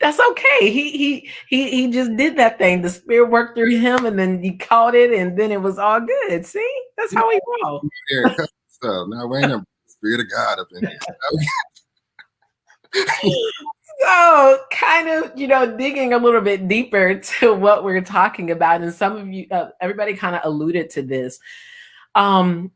That's okay. He just did that thing. The spirit worked through him, and then he caught it, and then it was all good. See, that's how we roll. So now we ain't the spirit of God up in here. So kind of, digging a little bit deeper to what we're talking about, and some of you, everybody kind of alluded to this, kind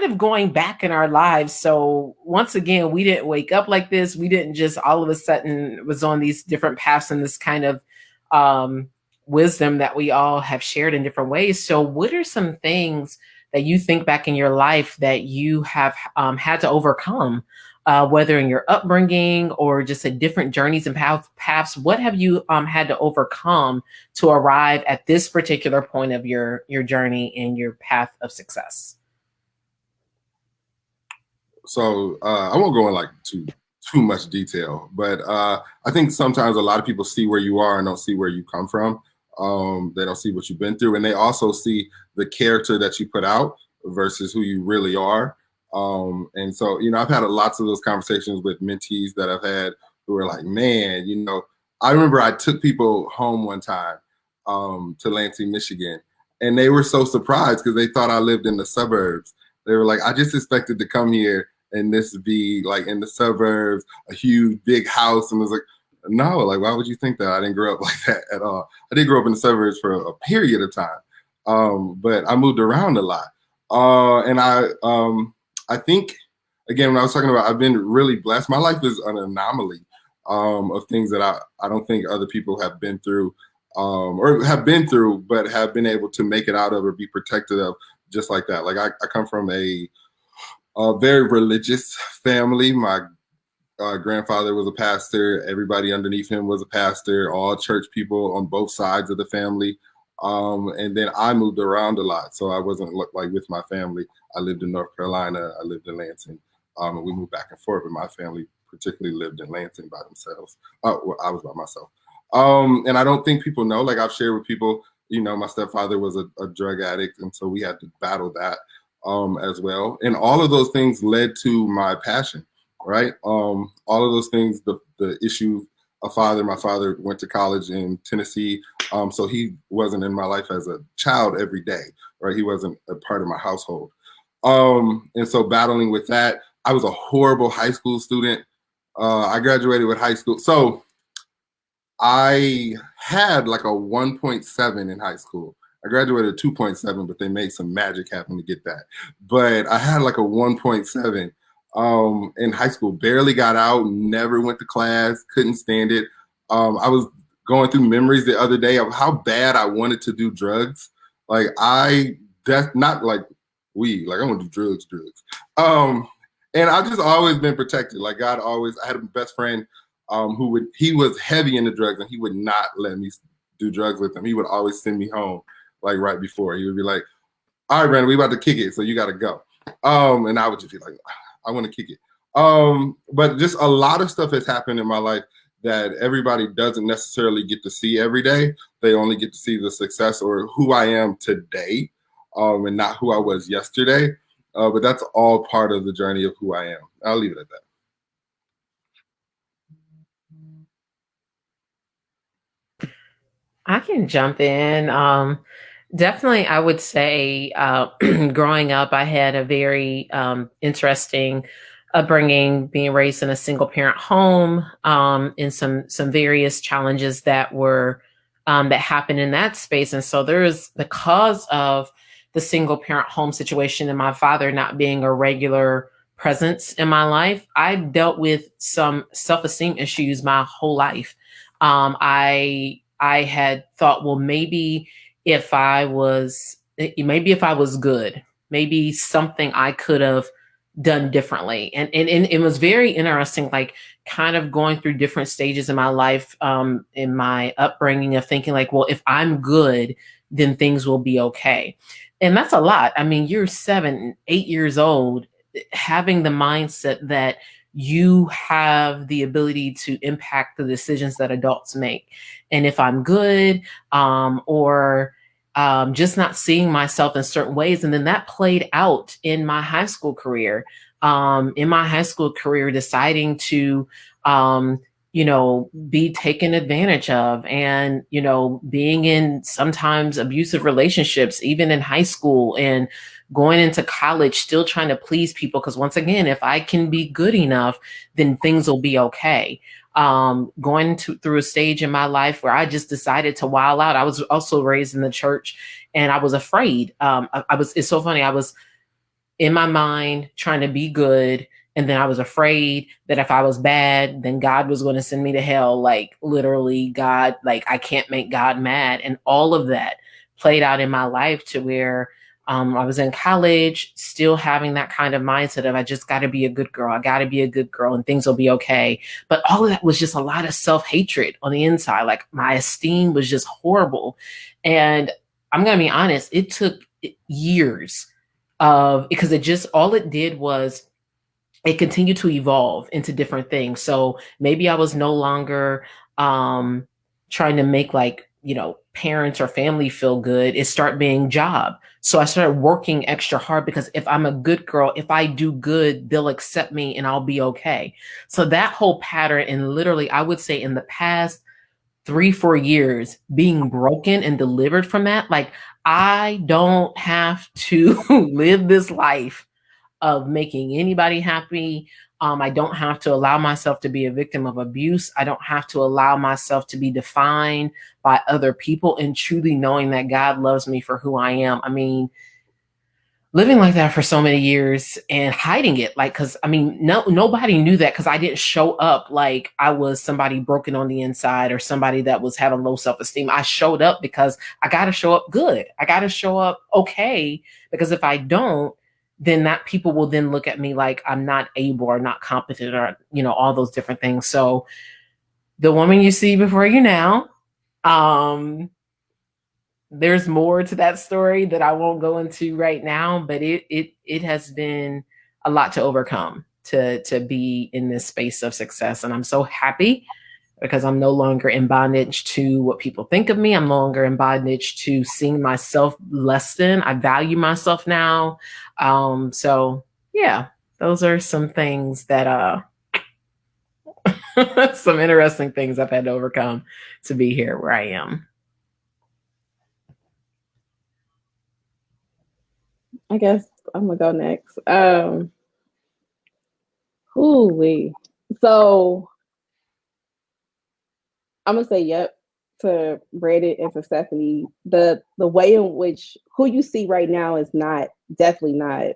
of going back in our lives. So once again, we didn't wake up like this. We didn't just all of a sudden was on these different paths and this kind of wisdom that we all have shared in different ways. So what are some things that you think back in your life that you have had to overcome? Whether in your upbringing or just at different journeys and paths, what have you had to overcome to arrive at this particular point of your journey and your path of success? So I won't go in like too much detail, but I think sometimes a lot of people see where you are and don't see where you come from. They don't see what you've been through, and they also see the character that you put out versus who you really are. And so, I've had lots of those conversations with mentees that I've had who are like, man, I remember I took people home one time to Lansing, Michigan, and they were so surprised because they thought I lived in the suburbs. They were like, I just expected to come here and this be like in the suburbs, a huge big house. And I was like, no, like, why would you think that? I didn't grow up like that at all. I did grow up in the suburbs for a period of time, but I moved around a lot. And I think, again, when I was talking about, I've been really blessed. My life is an anomaly of things that I don't think other people have been through or have been through, but have been able to make it out of or be protected of just like that. Like I come from a very religious family. My grandfather was a pastor. Everybody underneath him was a pastor, all church people on both sides of the family. And then I moved around a lot. So I wasn't like with my family. I lived in North Carolina. I lived in Lansing. And we moved back and forth, but my family particularly lived in Lansing by themselves. Well, I was by myself. And I don't think people know, like I've shared with people, my stepfather was a drug addict. And so we had to battle that as well. And all of those things led to my passion, right? All of those things, the issue of my father went to college in Tennessee. So he wasn't in my life as a child every day, right? He wasn't a part of my household. And so battling with that, I was a horrible high school student. I graduated with high school. So I had like a 1.7 in high school. I graduated 2.7, but they made some magic happen to get that. But I had like a 1.7 in high school, barely got out, never went to class, couldn't stand it. I was going through memories the other day of how bad I wanted to do drugs. Like that's not like weed, like I want to do drugs. And I've just always been protected. Like I had a best friend he was heavy into drugs and he would not let me do drugs with him. He would always send me home like right before. He would be like, all right, Brandon, we about to kick it, so you got to go. And I would just be like, I want to kick it. But just a lot of stuff has happened in my life that everybody doesn't necessarily get to see every day. They only get to see the success or who I am today, and not who I was yesterday. But that's all part of the journey of who I am. I'll leave it at that. I can jump in. Definitely, I would say growing up, I had a very interesting upbringing, being raised in a single parent home, and some various challenges that were that happened in that space. And so there's, because of the single parent home situation and my father not being a regular presence in my life, I dealt with some self-esteem issues my whole life. I had thought, well, maybe if I was good, maybe something I could have done differently. And it was very interesting, like kind of going through different stages in my life, in my upbringing, of thinking like, well, if I'm good, then things will be okay. And that's a lot. I mean, you're 7, 8 years old, having the mindset that you have the ability to impact the decisions that adults make. And if I'm good, or just not seeing myself in certain ways. And then that played out in my high school career. Deciding to, be taken advantage of, and, being in sometimes abusive relationships, even in high school, and going into college, still trying to please people. Because once again, if I can be good enough, then things will be okay. Through a stage in my life where I just decided to wild out. I was also raised in the church, and I was afraid. It's so funny. I was in my mind trying to be good. And then I was afraid that if I was bad, then God was going to send me to hell. Like literally God, like I can't make God mad. And all of that played out in my life to where I was in college, still having that kind of mindset of, I just got to be a good girl. I got to be a good girl and things will be okay. But all of that was just a lot of self-hatred on the inside. Like my esteem was just horrible. And I'm going to be honest, it took years because all it did was it continued to evolve into different things. So maybe I was no longer trying to make parents or family feel good. It started being job. So I started working extra hard because if I'm a good girl, if I do good, they'll accept me and I'll be okay. So that whole pattern, and literally I would say in the past 3-4 years, being broken and delivered from that, like I don't have to live this life of making anybody happy. I don't have to allow myself to be a victim of abuse. I don't have to allow myself to be defined by other people, and truly knowing that God loves me for who I am. I mean, living like that for so many years and hiding it, because nobody knew that, because I didn't show up like I was somebody broken on the inside or somebody that was having low self-esteem. I showed up because I got to show up good. I got to show up okay, because if I don't, then that people will then look at me like I'm not able or not competent, or all those different things. So the woman you see before you now, there's more to that story that I won't go into right now, but it has been a lot to overcome to be in this space of success. And I'm so happy because I'm no longer in bondage to what people think of me. I'm no longer in bondage to seeing myself less than. I value myself now. So yeah, those are some things that some interesting things I've had to overcome to be here where I am. I guess I'm gonna go next. Hoo-wee. So I'm gonna say yep to Brandon and for Stephanie. The way in which who you see right now is definitely not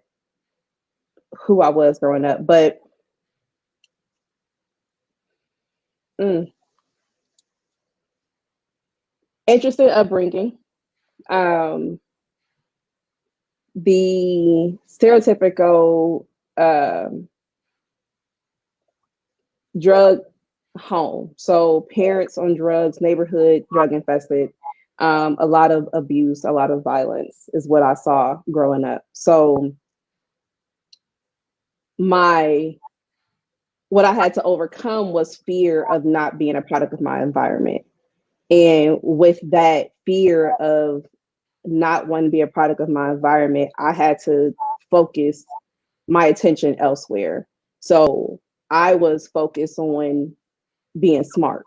who I was growing up, but interesting upbringing. The stereotypical drug home. So parents on drugs, neighborhood drug infested, a lot of abuse, a lot of violence is what I saw growing up. So what I had to overcome was fear of not being a product of my environment. And with that fear of not wanting to be a product of my environment, I had to focus my attention elsewhere. So I was focused on being smart.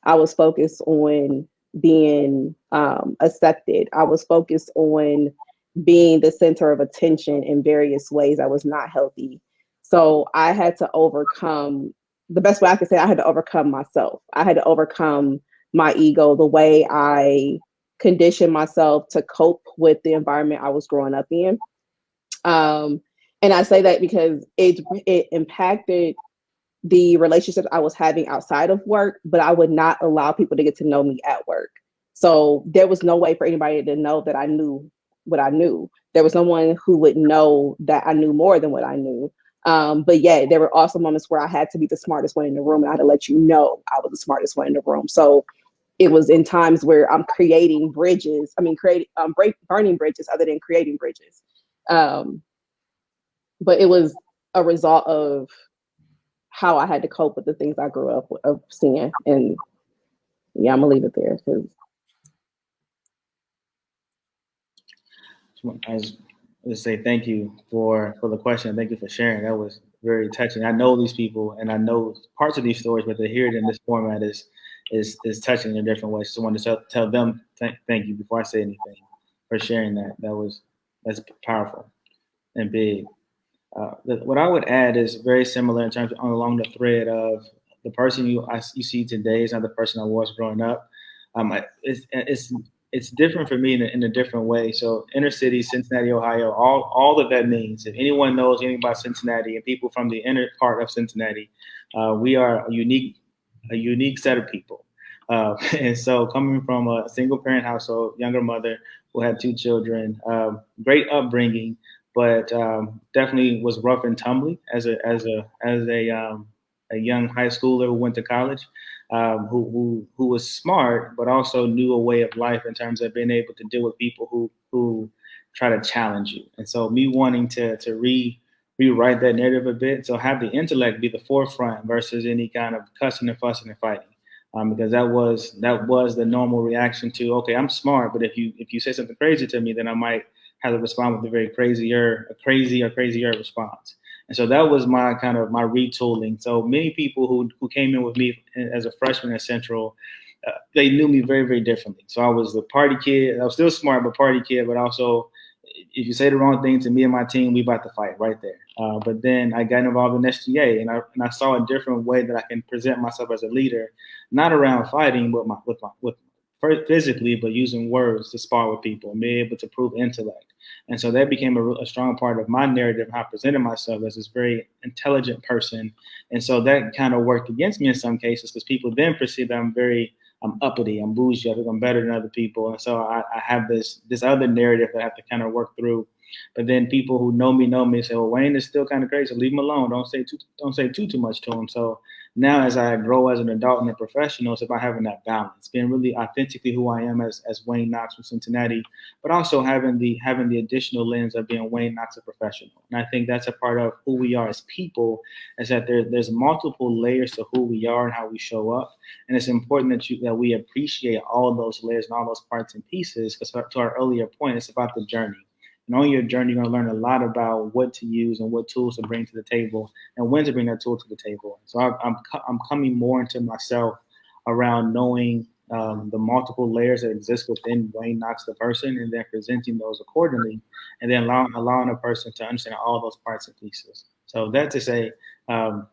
I was focused on being accepted. I was focused on being the center of attention in various ways that was not healthy. So I had to overcome, the best way I could say, I had to overcome myself. I had to overcome my ego, the way I conditioned myself to cope with the environment I was growing up in. And I say that because it impacted the relationships I was having outside of work, but I would not allow people to get to know me at work. So there was no way for anybody to know that I knew what I knew. There was no one who would know that I knew more than what I knew. But yeah, there were also moments where I had to be the smartest one in the room, and I had to let you know I was the smartest one in the room. So it was in times where I'm creating bridges. I mean, burning bridges other than creating bridges. But it was a result of how I had to cope with the things I grew up of seeing. And yeah, I'm gonna leave it there because I just say thank you for the question. Thank you for sharing. That was very touching. I know these people and I know parts of these stories, but to hear it in this format is touching in a different way. So I wanted to tell them thank you before I say anything for sharing that. That's powerful and big. What I would add is very similar in terms of along the thread of the person you see today is not the person I was growing up. It's different for me in a different way. So inner city, Cincinnati, Ohio, all that means. If anyone knows anything about Cincinnati and people from the inner part of Cincinnati, we are a unique set of people. And so coming from a single parent household, younger mother who had two children, great upbringing, but definitely was rough and tumbly as a young high schooler who went to college, who was smart, but also knew a way of life in terms of being able to deal with people who try to challenge you. And so me wanting to rewrite that narrative a bit, so have the intellect be the forefront versus any kind of cussing and fussing and fighting. Because that was the normal reaction to, okay, I'm smart, but if you say something crazy to me, then I might have to respond with a crazier response. And so that was my retooling. So many people who came in with me as a freshman at Central, they knew me very, very differently. So I was the party kid. I was still smart, but party kid, but also if you say the wrong thing to me and my team, we about to fight right there. But then I got involved in SGA, and I saw a different way that I can present myself as a leader, not around fighting, but with physically, but using words to spar with people and be able to prove intellect. And so that became a strong part of my narrative, how I presented myself as this very intelligent person. And so that kind of worked against me in some cases because people then perceive that I'm uppity, I'm bougie, I think I'm better than other people. And so I have this other narrative that I have to kind of work through. But then people who know me say, well, Wayne is still kind of crazy. Leave him alone. Don't say too much to him. So now as I grow as an adult and a professional, it's about having that balance, being really authentically who I am as Wayne Knox from Cincinnati, but also having the additional lens of being Wayne Knox, a professional. And I think that's a part of who we are as people, is that there's multiple layers to who we are and how we show up. And it's important that we appreciate all those layers and all those parts and pieces, because to our earlier point, it's about the journey. And on your journey, you're going to learn a lot about what to use and what tools to bring to the table and when to bring that tool to the table. So I'm coming more into myself around knowing the multiple layers that exist within Wayne Knox, the person, and then presenting those accordingly, and then allowing a person to understand all those parts and pieces. So that to say,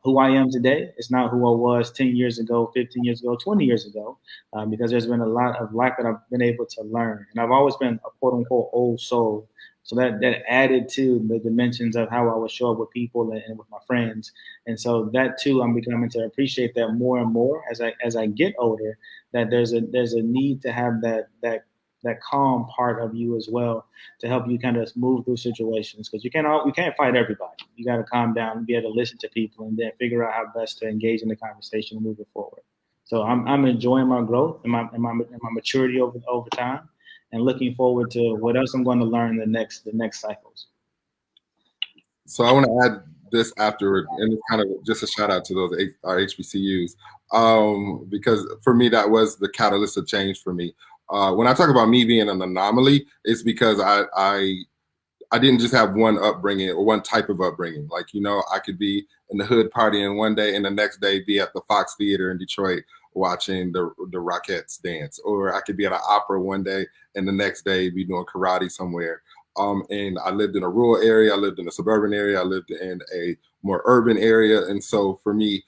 who I am today is not who I was 10 years ago, 15 years ago, 20 years ago, because there's been a lot of life that I've been able to learn. And I've always been a quote unquote old soul. So that added to the dimensions of how I would show up with people and with my friends. And so that too, I'm becoming to appreciate that more and more as I get older, that there's a need to have that calm part of you as well to help you kind of move through situations, because you can't fight everybody. You got to calm down and be able to listen to people and then figure out how best to engage in the conversation and move it forward. So I'm enjoying my growth and my maturity over time, and looking forward to what else I'm going to learn in the next cycles. So I want to add this afterward, and it's kind of just a shout out to those our HBCUs, because for me that was the catalyst of change for me. When I talk about me being an anomaly, it's because I didn't just have one upbringing or one type of upbringing. Like, you know, I could be in the hood partying one day and the next day be at the Fox Theater in Detroit watching the Rockettes dance, or I could be at an opera one day and the next day be doing karate somewhere. And I lived in a rural area, I lived in a suburban area, I lived in a more urban area. And so for me,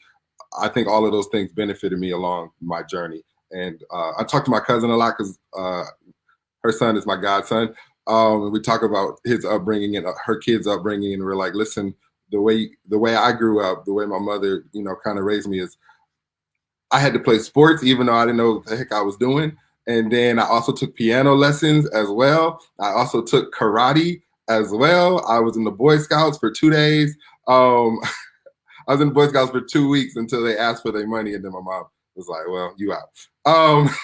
I think all of those things benefited me along my journey. And I talk to my cousin a lot because her son is my godson. We talk about his upbringing and her kids' upbringing, and we're like, listen, the way I grew up, the way my mother, you know, kind of raised me is I had to play sports even though I didn't know what the heck I was doing. And then I also took piano lessons as well. I also took karate as well. I was in the Boy Scouts for 2 days. I was in the Boy Scouts for 2 weeks until they asked for their money, and then my mom was like, well, you out.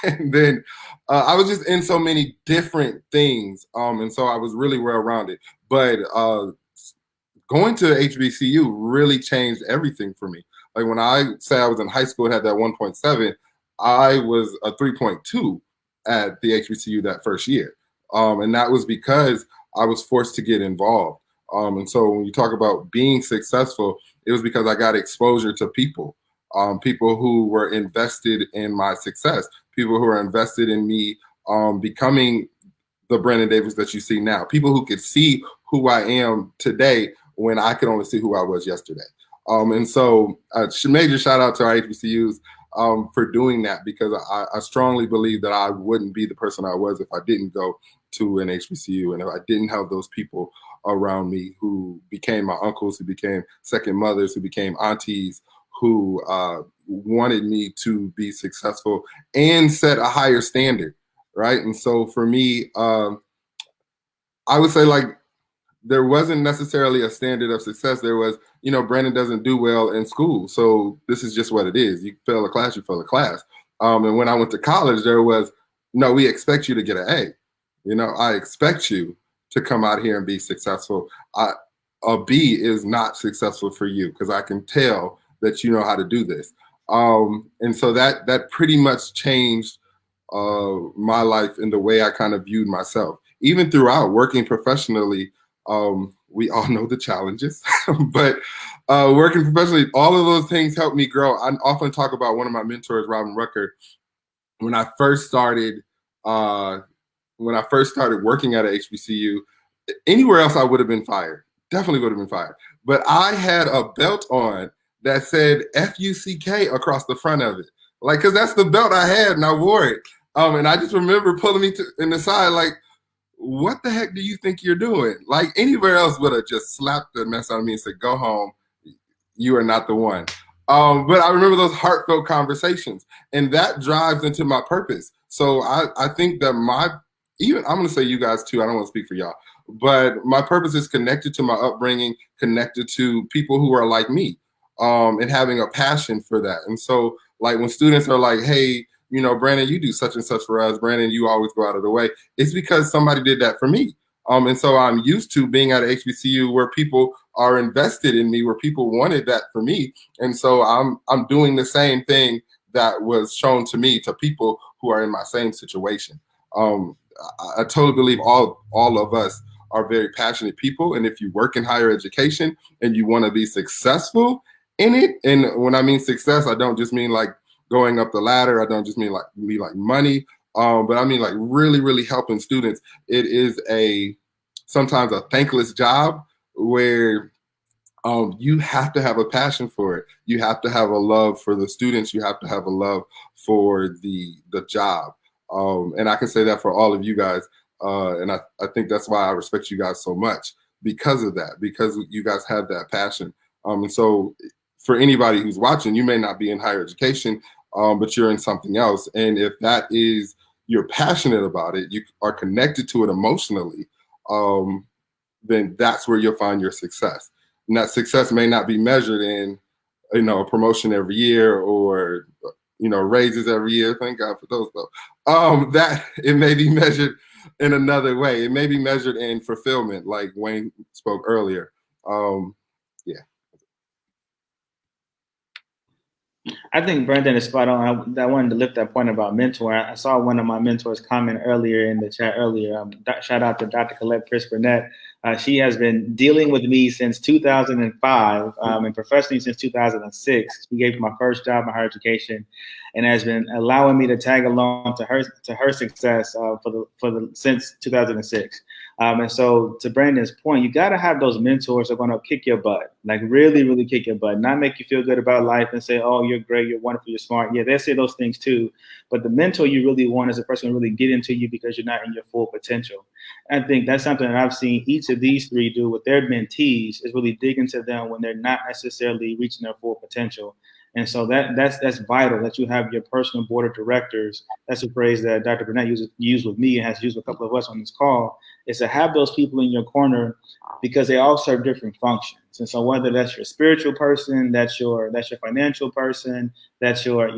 And then I was just in so many different things. And so I was really well-rounded. But going to HBCU really changed everything for me. Like when I say I was in high school and had that 1.7, I was a 3.2 at the HBCU that first year. And that was because I was forced to get involved. And so when you talk about being successful, it was because I got exposure to people. People who were invested in my success, people who are invested in me becoming the Brandon Davis that you see now, people who could see who I am today when I could only see who I was yesterday. And so major shout out to our HBCUs for doing that, because I strongly believe that I wouldn't be the person I was if I didn't go to an HBCU and if I didn't have those people around me who became my uncles, who became second mothers, who became aunties, who wanted me to be successful and set a higher standard, right? And so for me, I would say like there wasn't necessarily a standard of success. There was, you know, Brandon doesn't do well in school, so this is just what it is. You fail a class, you fail a class. And when I went to college, there was, no, we expect you to get an A. You know, I expect you to come out here and be successful. A B is not successful for you because I can tell that you know how to do this. And so that pretty much changed my life in the way I kind of viewed myself. Even throughout working professionally, we all know the challenges, but working professionally, all of those things helped me grow. I often talk about one of my mentors, Robin Rucker. When I first started working at a HBCU, anywhere else I would have been fired. Definitely would have been fired. But I had a belt on that said FUCK across the front of it. Like, because that's the belt I had and I wore it. And I just remember pulling me in the side like, what the heck do you think you're doing? Like anywhere else would have just slapped the mess out of me and said, go home. You are not the one. But I remember those heartfelt conversations, and that drives into my purpose. So I think that I'm going to say you guys too, I don't want to speak for y'all, but my purpose is connected to my upbringing, connected to people who are like me, and having a passion for that. And so like when students are like, hey, you know, Brandon, you do such and such for us. Brandon, you always go out of the way. It's because somebody did that for me. And so I'm used to being at a HBCU where people are invested in me, where people wanted that for me. And so I'm doing the same thing that was shown to me to people who are in my same situation. I totally believe all of us are very passionate people. And if you work in higher education and you want to be successful in it, and when I mean success, I don't just mean like going up the ladder. I don't just mean like money, but I mean like really, really helping students. It is sometimes a thankless job where you have to have a passion for it. You have to have a love for the students. You have to have a love for the job. And I can say that for all of you guys. And I think that's why I respect you guys so much, because of that, because you guys have that passion. And so for anybody who's watching, you may not be in higher education, but you're in something else. And if that is you're passionate about it, you are connected to it emotionally, then that's where you'll find your success. And that success may not be measured in, a promotion every year or, raises every year. Thank God for those though. That it may be measured in another way. It may be measured in fulfillment, like Wayne spoke earlier. Yeah. I think Brendan is spot on. I wanted to lift that point about mentor. I saw one of my mentors comment earlier in the chat earlier. Shout out to Dr. Colette Chris Burnett. She has been dealing with me since 2005 and professionally since 2006. She gave me my first job in higher education, and has been allowing me to tag along to her success since 2006. And so, to Brandon's point, you got to have those mentors that are going to kick your butt, like really, really kick your butt, not make you feel good about life and say, "Oh, you're great, you're wonderful, you're smart." Yeah, they say those things too, but the mentor you really want is a person who really get into you because you're not in your full potential. And I think that's something that I've seen each of these three do with their mentees, is really dig into them when they're not necessarily reaching their full potential. And so that's vital, that you have your personal board of directors. That's a phrase that Dr. Burnett used with me and has used with a couple of us on this call, is to have those people in your corner because they all serve different functions. And so whether that's your spiritual person, that's your financial person, that's your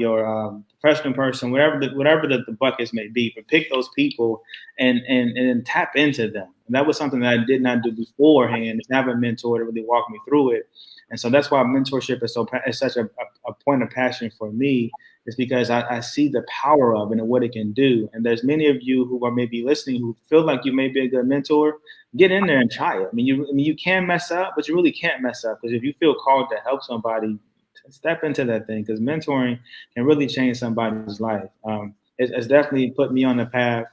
professional person, whatever the buckets may be, but pick those people and tap into them. And that was something that I did not do beforehand, is have a mentor to really walk me through it. And so that's why mentorship is such a point of passion for me, is because I see the power of it and what it can do. And there's many of you who are maybe listening who feel like you may be a good mentor. Get in there and try it. You can mess up, but you really can't mess up, because if you feel called to help somebody, step into that thing, because mentoring can really change somebody's life. It's definitely put me on the path.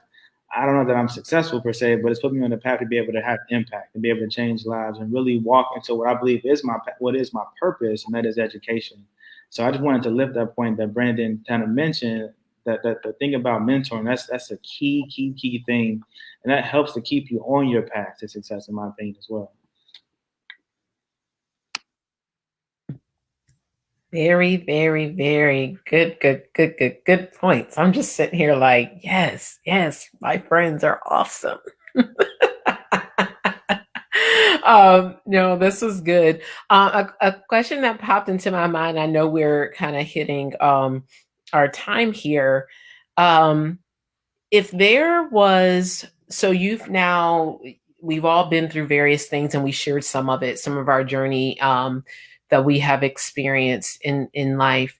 I don't know that I'm successful per se, but it's put me on the path to be able to have impact and be able to change lives and really walk into what I believe is my purpose, and that is education. So I just wanted to lift that point that Brandon kind of mentioned, that the thing about mentoring, that's a key thing, and that helps to keep you on your path to success, in my opinion, as well. Very, very, very good points. I'm just sitting here like, yes, my friends are awesome. No, this was good. A question that popped into my mind, I know we're kind of hitting our time here. If there was, so we've all been through various things, and we shared some of our journey that we have experienced in life.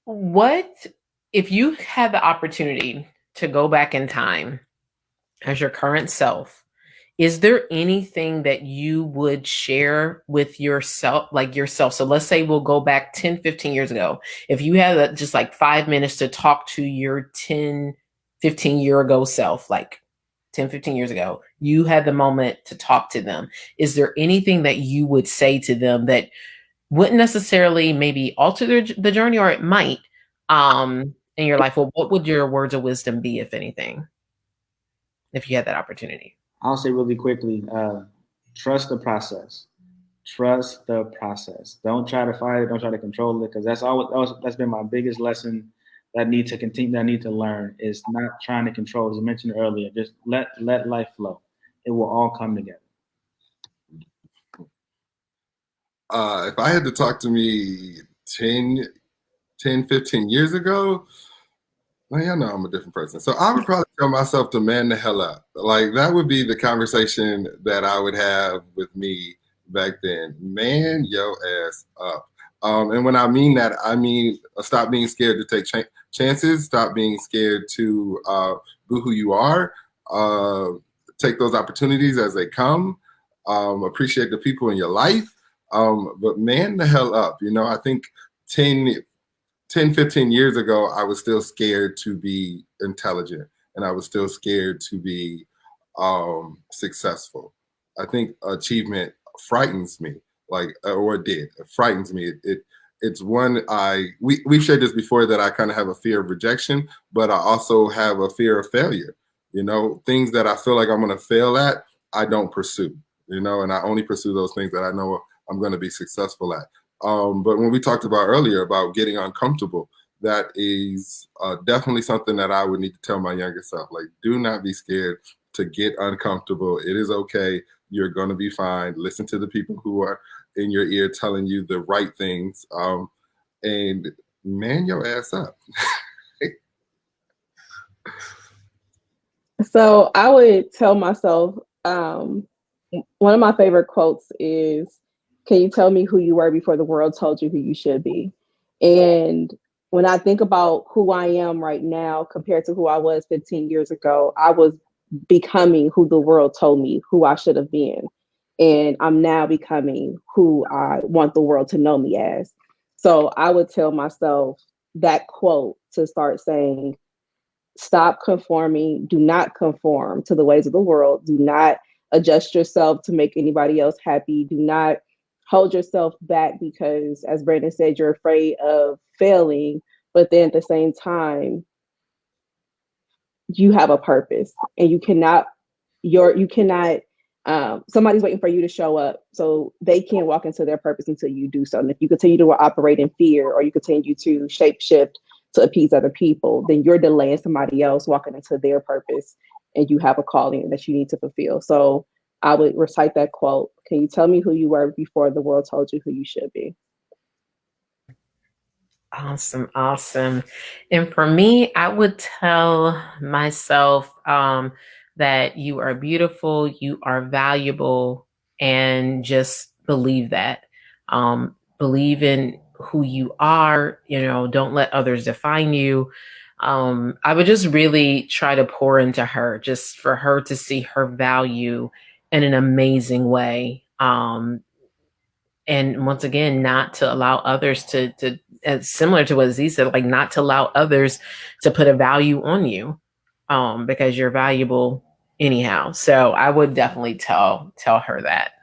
What if you had the opportunity to go back in time as your current self? Is there anything that you would share with yourself, So let's say we'll go back 10, 15 years ago. If you had just like 5 minutes to talk to your 10, 15 year ago self, like 10, 15 years ago, you had the moment to talk to them. Is there anything that you would say to them that wouldn't necessarily maybe alter the journey, or it might, in your life? Well, what would your words of wisdom be, if anything, if you had that opportunity? I'll say really quickly, trust the process. Trust the process. Don't try to fight it. Don't try to control it, because that's been my biggest lesson that I need to continue, that I need to learn, is not trying to control. As I mentioned earlier, just let life flow. It will all come together. If I had to talk to me 10, 15 years ago, well, y'all know I'm a different person. So I would probably tell myself to man the hell up. Like, that would be the conversation that I would have with me back then. Man your ass up. And when I mean that, I mean stop being scared to take chances. Stop being scared to be who you are. Take those opportunities as they come. Appreciate the people in your life. But man the hell up. I think 10, 15 years ago, I was still scared to be intelligent, and I was still scared to be successful. I think achievement frightens me, or it did. It frightens me. It's one we've shared this before, that I kind of have a fear of rejection, but I also have a fear of failure. Things that I feel like I'm going to fail at, I don't pursue. And I only pursue those things that I know I'm going to be successful at. But when we talked about earlier about getting uncomfortable, that is definitely something that I would need to tell my younger self. Like, do not be scared to get uncomfortable. It is okay. You're going to be fine. Listen to the people who are in your ear telling you the right things, and man your ass up. So I would tell myself, one of my favorite quotes is, can you tell me who you were before the world told you who you should be? And when I think about who I am right now compared to who I was 15 years ago, I was becoming who the world told me who I should have been. And I'm now becoming who I want the world to know me as. So I would tell myself that quote to start saying, stop conforming, do not conform to the ways of the world, do not adjust yourself to make anybody else happy, do not hold yourself back because, as Brandon said, you're afraid of failing, but then at the same time, you have a purpose and you cannot somebody's waiting for you to show up, so they can't walk into their purpose until you do so. And if you continue to operate in fear, or you continue to shape shift to appease other people, then you're delaying somebody else walking into their purpose, and you have a calling that you need to fulfill. So I would recite that quote. Can you tell me who you were before the world told you who you should be? Awesome, awesome. And for me, I would tell myself that you are beautiful, you are valuable, and just believe that. Believe in who you are, don't let others define you. I would just really try to pour into her, just for her to see her value in an amazing way. And once again, not to allow others to similar to what Z said, like not to allow others to put a value on you, because you're valuable anyhow. So I would definitely tell her that.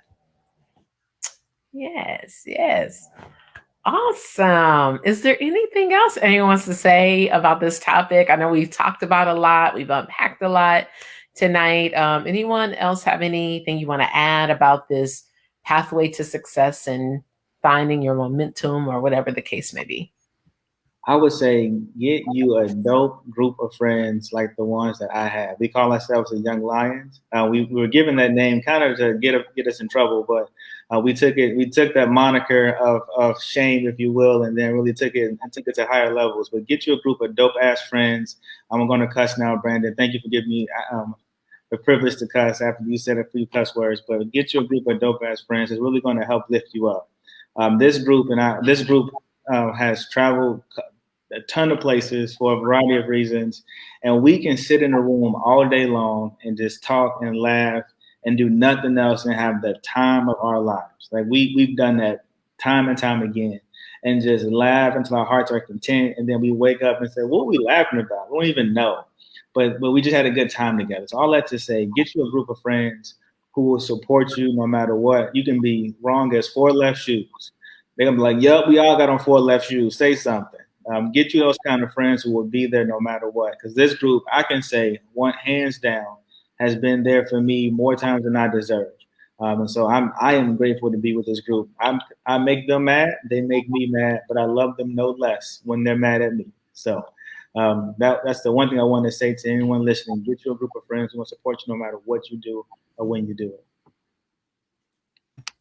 Yes. Awesome. Is there anything else anyone wants to say about this topic? I know we've talked about a lot, we've unpacked a lot tonight. Anyone else have anything you want to add about this pathway to success and finding your momentum, or whatever the case may be? I would say get you a dope group of friends like the ones that I have. We call ourselves the Young Lions. We were given that name kind of to get us in trouble, but we took that moniker of shame, if you will, and then really took it to higher levels. But get you a group of dope ass friends. I'm going to cuss now, Brandon. Thank you for giving me the privilege to cuss after you said a few cuss words. But get you a group of dope ass friends. It's really going to help lift you up. This group has traveled a ton of places for a variety of reasons, and we can sit in a room all day long and just talk and laugh and do nothing else and have the time of our lives. Like we've done that time and time again, and just laugh until our hearts are content, and then we wake up and say, what are we laughing about? We don't even know, but we just had a good time together. So all that to say, get you a group of friends who will support you no matter what. You can be wrong as 4 left shoes. They're gonna be like, yup, we all got on 4 left shoes. Say something. Get you those kind of friends who will be there no matter what. Because this group, I can say, hands down, has been there for me more times than I deserve. And so I am grateful to be with this group. I make them mad, they make me mad, but I love them no less when they're mad at me. So that's the one thing I want to say to anyone listening. Get you a group of friends who will support you no matter what you do or when you do it.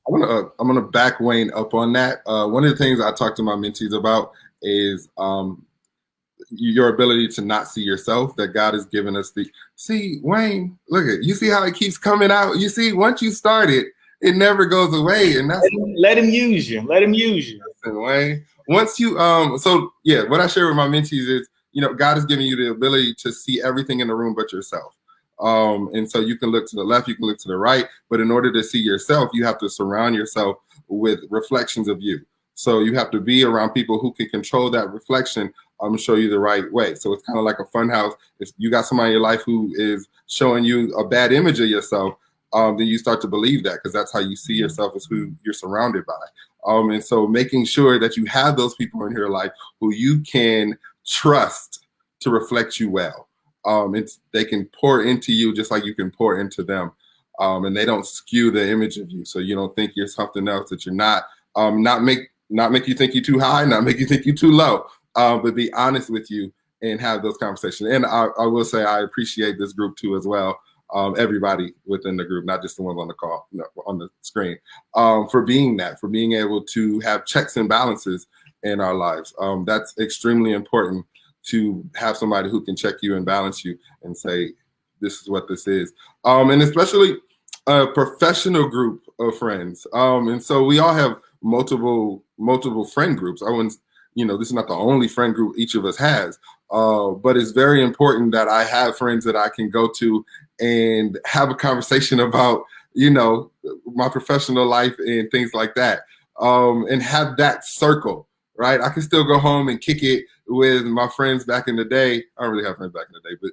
I'm gonna back Wayne up on that. One of the things I talk to my mentees about is your ability to not see yourself, that God has given us see, Wayne, look at, you see how it keeps coming out. You see, once you start it, it never goes away. And that's let him use you. Let him use you. Listen, Wayne, once you so yeah, what I share with my mentees is, God has given you the ability to see everything in the room but yourself. And so you can look to the left, you can look to the right, but in order to see yourself, you have to surround yourself with reflections of you. So you have to be around people who can control that reflection, show you the right way. So it's kind of like a fun house. If you got somebody in your life who is showing you a bad image of yourself, then you start to believe that, because that's how you see yourself, as who you're surrounded by. And so making sure that you have those people in your life who you can trust to reflect you well. They can pour into you just like you can pour into them. And they don't skew the image of you, so you don't think you're something else that you're not. Not make you think you're too high, not make you think you're too low. but be honest with you and have those conversations. And I will say I appreciate this group too as well. Everybody within the group, not just the ones on the call, on the screen, for being able to have checks and balances in our lives. That's extremely important, to have somebody who can check you and balance you and say, this is what this is. And especially a professional group of friends. And so we all have multiple friend groups. I wouldn't, this is not the only friend group each of us has, but it's very important that I have friends that I can go to and have a conversation about, my professional life and things like that, and have that circle, right? I can still go home and kick it with my friends back in the day. I don't really have friends back in the day, but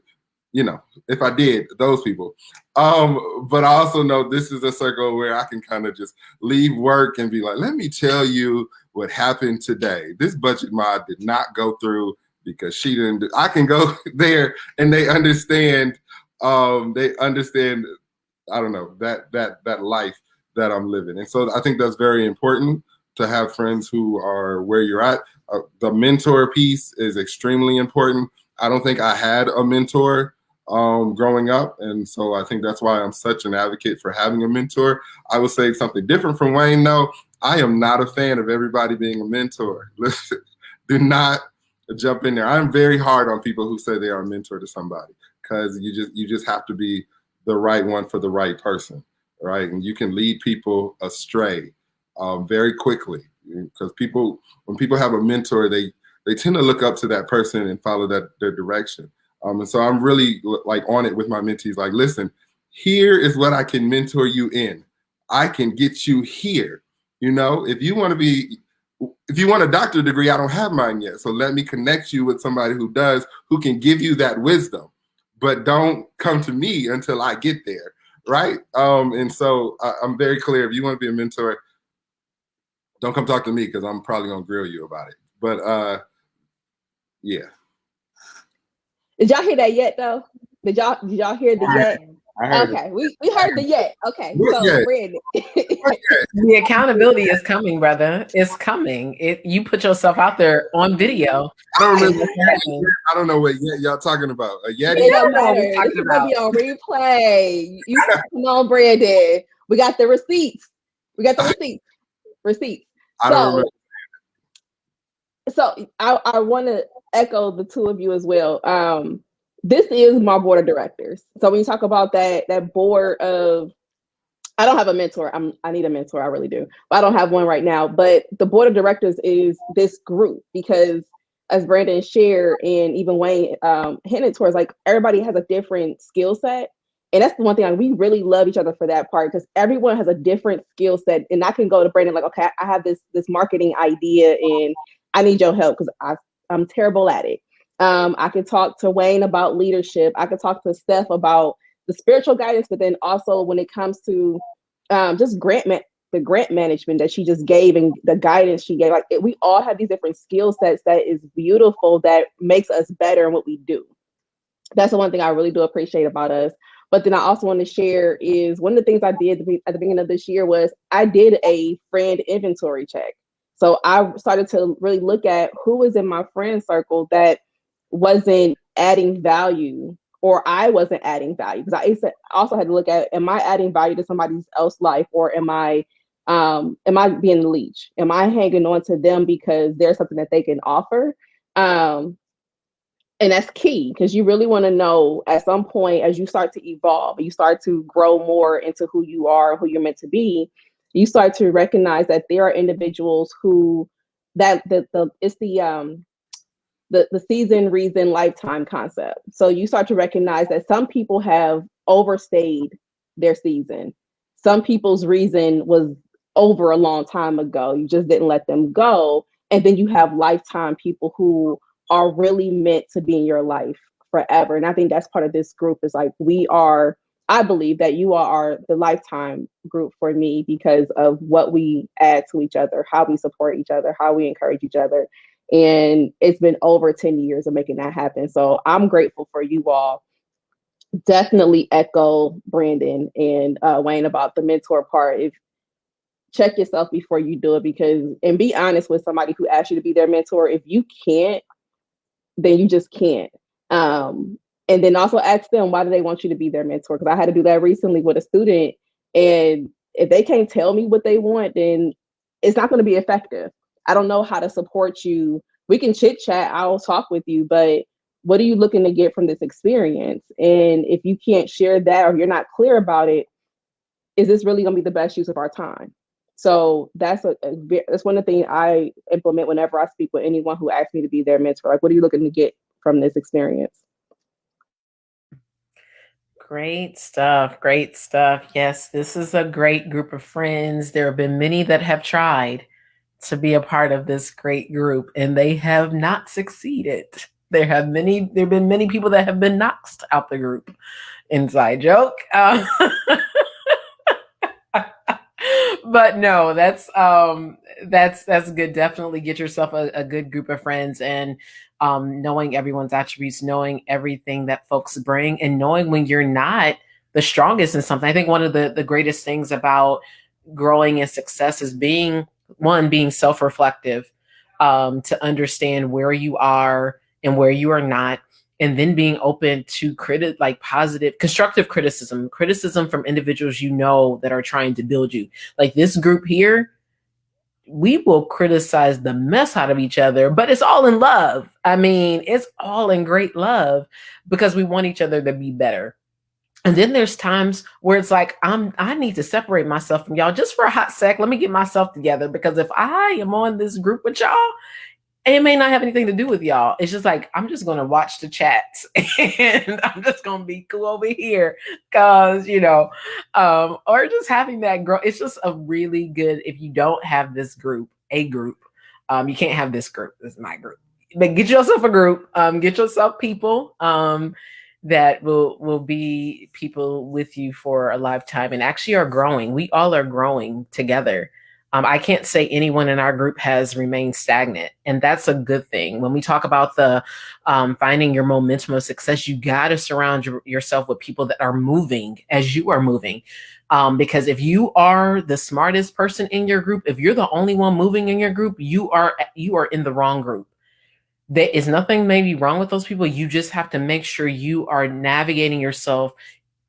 if I did, those people. But I also know this is a circle where I can kind of just leave work and be like, let me tell you what happened today. This budget mod did not go through because she didn't. I can go there and they understand. I don't know, that life that I'm living. And so I think that's very important, to have friends who are where you're at. The mentor piece is extremely important. I don't think I had a mentor growing up. And so I think that's why I'm such an advocate for having a mentor. I would say something different from Wayne, though. I am not a fan of everybody being a mentor. Listen, do not jump in there. I'm very hard on people who say they are a mentor to somebody, because you just have to be the right one for the right person, right? And you can lead people astray very quickly, because when people have a mentor, they tend to look up to that person and follow their direction. And so I'm really like on it with my mentees, like, listen, here is what I can mentor you in. I can get you here. If you want a doctorate degree, I don't have mine yet. So let me connect you with somebody who does, who can give you that wisdom, but don't come to me until I get there. Right. And so I'm very clear. If you want to be a mentor, don't come talk to me, because I'm probably going to grill you about it. But yeah. Did y'all hear that yet, though? Did y'all hear the yet? Okay, we heard the yet. Okay, so Brandon. The accountability is coming, brother. It's coming. You put yourself out there on video. I don't remember. I don't know what yet y'all talking about. A Yeti? It don't matter. This is gonna be on replay. You come on, Brandon. We got the receipts. Receipts. I don't remember. So I want to echo the two of you as well. This is my board of directors. So when you talk about that board of, I don't have a mentor. I need a mentor. I really do. But I don't have one right now. But the board of directors is this group, because as Brandon shared and even Wayne hinted towards, like, everybody has a different skill set. And that's the one thing, we really love each other for that part, because everyone has a different skill set. And I can go to Brandon like, okay, I have this marketing idea and I need your help because I'm terrible at it. I could talk to Wayne about leadership. I could talk to Steph about the spiritual guidance, but then also when it comes to just the grant management that she just gave and the guidance she gave, we all have these different skill sets that is beautiful, that makes us better in what we do. That's the one thing I really do appreciate about us. But then I also want to share is one of the things I did at the beginning of this year was I did a friend inventory check. So I started to really look at who was in my friend circle that wasn't adding value, or I wasn't adding value. Because I also had to look at, am I adding value to somebody else's life, or am I being the leech? Am I hanging on to them because there's something that they can offer? And that's key, because you really want to know at some point, as you start to evolve, you start to grow more into who you are, who you're meant to be, you start to recognize that there are individuals who it's the season, reason, lifetime concept. So you start to recognize that some people have overstayed their season. Some people's reason was over a long time ago. You just didn't let them go. And then you have lifetime people who are really meant to be in your life forever. And I think that's part of this group, is like, I believe that you are the lifetime group for me because of what we add to each other, how we support each other, how we encourage each other. And it's been over 10 years of making that happen. So I'm grateful for you all. Definitely echo Brandon and Wayne about the mentor part. Check yourself before you do it, and be honest with somebody who asks you to be their mentor. If you can't then you just can't. And then also ask them, why do they want you to be their mentor? Because I had to do that recently with a student. And if they can't tell me what they want, then it's not going to be effective. I don't know how to support you. We can chit chat, I'll talk with you, but what are you looking to get from this experience? And if you can't share that, or you're not clear about it, is this really going to be the best use of our time? So that's one of the things I implement whenever I speak with anyone who asks me to be their mentor. Like, what are you looking to get from this experience? Great stuff. Great stuff. Yes, this is a great group of friends. There have been many that have tried to be a part of this great group, and they have not succeeded. There have been many people that have been knocked out the group. Inside joke. But no, that's good. Definitely get yourself a good group of friends, and knowing everyone's attributes, knowing everything that folks bring, and knowing when you're not the strongest in something. I think one of the greatest things about growing in success is being self-reflective, to understand where you are and where you are not, and then being open to positive, constructive criticism from individuals that are trying to build you. Like this group here, we will criticize the mess out of each other, but it's all in love. I mean, it's all in great love because we want each other to be better. And then there's times where it's like, I need to separate myself from y'all just for a hot sec. Let me get myself together, because if I am on this group with y'all, it may not have anything to do with y'all. It's just like, I'm just going to watch the chats and I'm just going to be cool over here because, or just having that grow. It's just a really good, if you don't have this group, you can't have this group. This is my group. But get yourself a group, get yourself people that will be people with you for a lifetime and actually are growing. We all are growing together. I can't say anyone in our group has remained stagnant, and that's a good thing. When we talk about the finding your momentum of success, you got to surround yourself with people that are moving as you are moving. Because if you are the smartest person in your group, if you're the only one moving in your group, you are in the wrong group. There is nothing maybe wrong with those people. You just have to make sure you are navigating yourself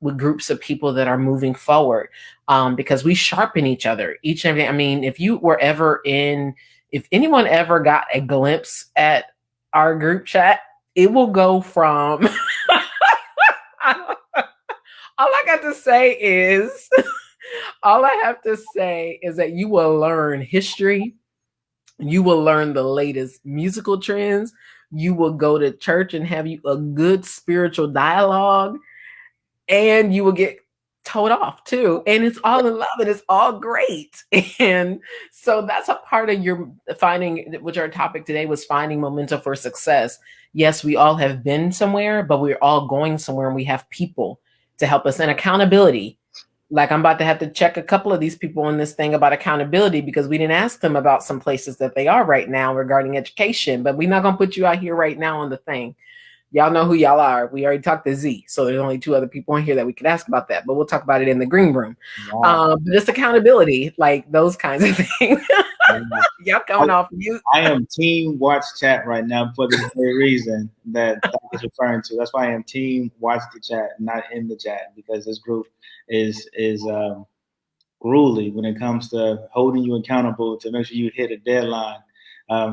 with groups of people that are moving forward, because we sharpen each other each and every. I mean, if anyone ever got a glimpse at our group chat, it will go from all I have to say is that you will learn history. You will learn the latest musical trends. You will go to church and have you a good spiritual dialogue. And you will get told off too. And it's all in love and it's all great. And so that's a part of your finding, which our topic today was finding momentum for success. Yes, we all have been somewhere, but we're all going somewhere, and we have people to help us, and accountability. Like, I'm about to have to check a couple of these people on this thing about accountability, because we didn't ask them about some places that they are right now regarding education, but we're not going to put you out here right now on the thing. Y'all know who y'all are. We already talked to Z. So there's only 2 other people in here that we could ask about that, but we'll talk about it in the green room. Wow. But it's accountability, like those kinds of things. Y'all coming off mute. I am team watch chat right now for the very reason that I was referring to. That's why I am team watch the chat, not in the chat, because this group is grueling when it comes to holding you accountable to make sure you hit a deadline.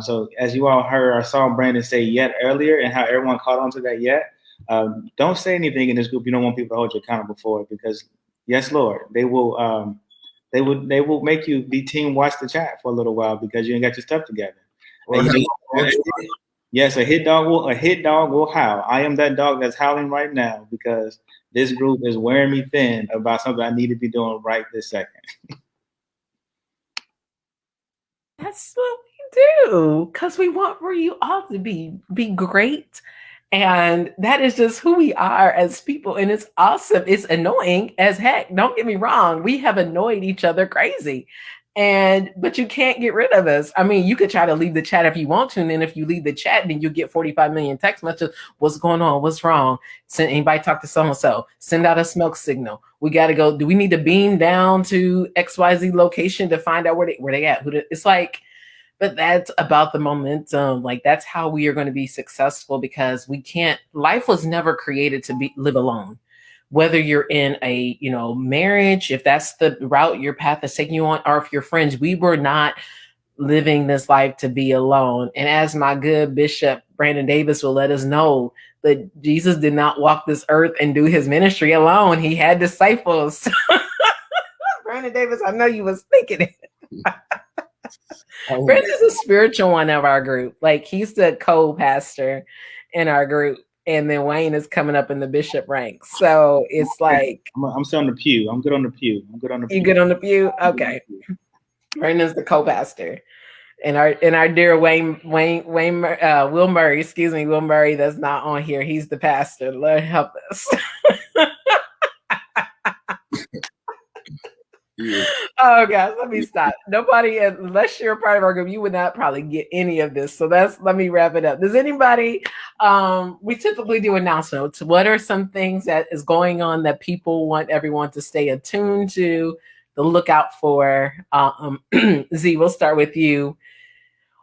So as you all heard, I saw Brandon say yet earlier, and how everyone caught on to that yet. Don't say anything in this group you don't want people to hold you accountable for, because yes, Lord, they will make you be team watch the chat for a little while because you ain't got your stuff together. Yes, a hit dog will howl. I am that dog that's howling right now because this group is wearing me thin about something I need to be doing right this second. That's what we do, because we want for you all to be great. And that is just who we are as people. And it's awesome. It's annoying as heck. Don't get me wrong. We have annoyed each other crazy. But you can't get rid of us. I mean, you could try to leave the chat if you want to. And then if you leave the chat, then you get 45 million text messages. What's going on? What's wrong? Send anybody talk to so-and-so. Send out a smoke signal. We got to go. Do we need to beam down to XYZ location to find out where they at? It's like, But that's about the momentum. Like that's how we are going to be successful, because we can't, life was never created to be live alone. Whether you're in a, marriage, if that's the route your path is taking you on, or if you're friends, we were not living this life to be alone. And as my good Bishop Brandon Davis will let us know, that Jesus did not walk this earth and do his ministry alone. He had disciples. Brandon Davis, I know you was thinking it. Brandon's a spiritual one of our group. Like he's the co-pastor in our group. And then Wayne is coming up in the bishop ranks. So it's like I'm still on the pew. I'm good on the pew. You good on the pew? Okay. Brandon's the co-pastor. And our dear Will Murray, Will Murray, that's not on here. He's the pastor. Lord help us. Yeah. Oh gosh, let me stop. Nobody, unless you're a part of our group, you would not probably get any of this. So let me wrap it up. Does anybody, we typically do announcements. What are some things that is going on that people want everyone to stay attuned to look out for? Z, we'll start with you.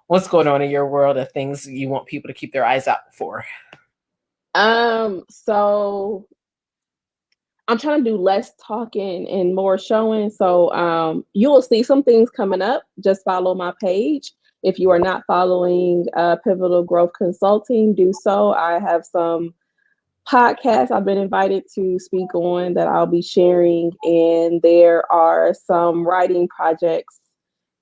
What's going on in your world of things you want people to keep their eyes out for? So I'm trying to do less talking and more showing. So you will see some things coming up. Just follow my page. If you are not following Pivotal Growth Consulting, do so. I have some podcasts I've been invited to speak on that I'll be sharing. And there are some writing projects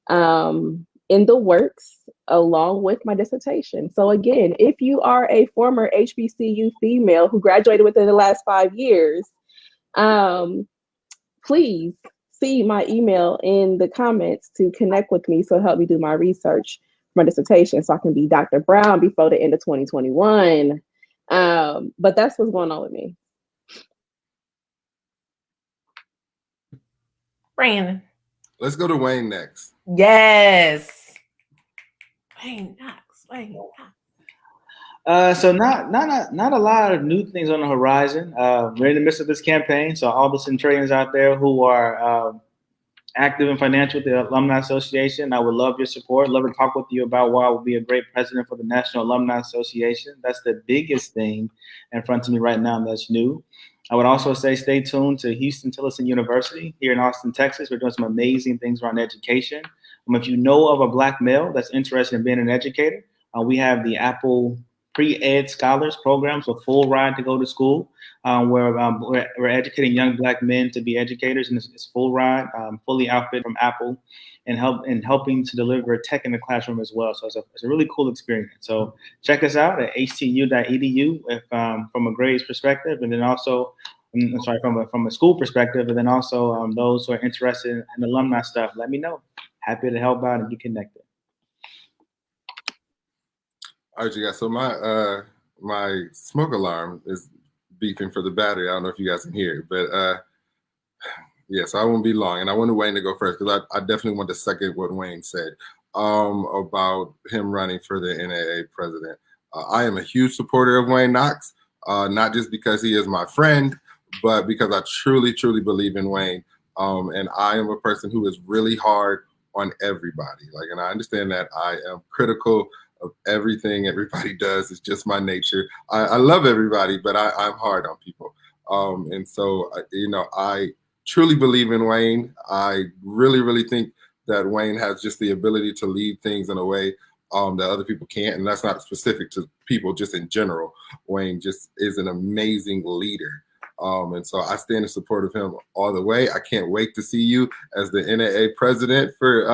in the works along with my dissertation. So again, if you are a former HBCU female who graduated within the last 5 years, please see my email in the comments to connect with me, so help me do my research for my dissertation so I can be Dr. Brown before the end of 2021. But that's what's going on with me. Brandon. Let's go to Wayne next. Yes. Wayne Knox. So not a lot of new things on the horizon. We're in the midst of this campaign, so all the centurions out there who are active and financial with the Alumni Association, I would love your support. Love to talk with you about why I would be a great president for the National Alumni Association. That's the biggest thing in front of me right now that's new. I would also say stay tuned to Huston-Tillotson University here in Austin, Texas. We're doing some amazing things around education. If you know of a Black male that's interested in being an educator, we have the Apple Pre-Ed Scholars program, so full ride to go to school, where we're educating young Black men to be educators, and it's full ride, fully outfitted from Apple, and helping to deliver tech in the classroom as well. So it's a really cool experience. So check us out at htu.edu from a grades perspective, and then also, from a school perspective, and then also those who are interested in alumni stuff, let me know. Happy to help out and get connected. All right, you guys. So my smoke alarm is beeping for the battery. I don't know if you guys can hear it, but yeah, so I won't be long. And I wanted Wayne to go first because I definitely want to second what Wayne said about him running for the NAA president. I am a huge supporter of Wayne Knox, not just because he is my friend, but because I truly, truly believe in Wayne. And I am a person who is really hard on everybody. And I understand that I am critical of everything everybody does. It's just my nature. I love everybody, but I'm hard on people. And so, I truly believe in Wayne. I really, really think that Wayne has just the ability to lead things in a way that other people can't. And that's not specific to people, just in general. Wayne just is an amazing leader. And so I stand in support of him all the way. I can't wait to see you as the NAA president for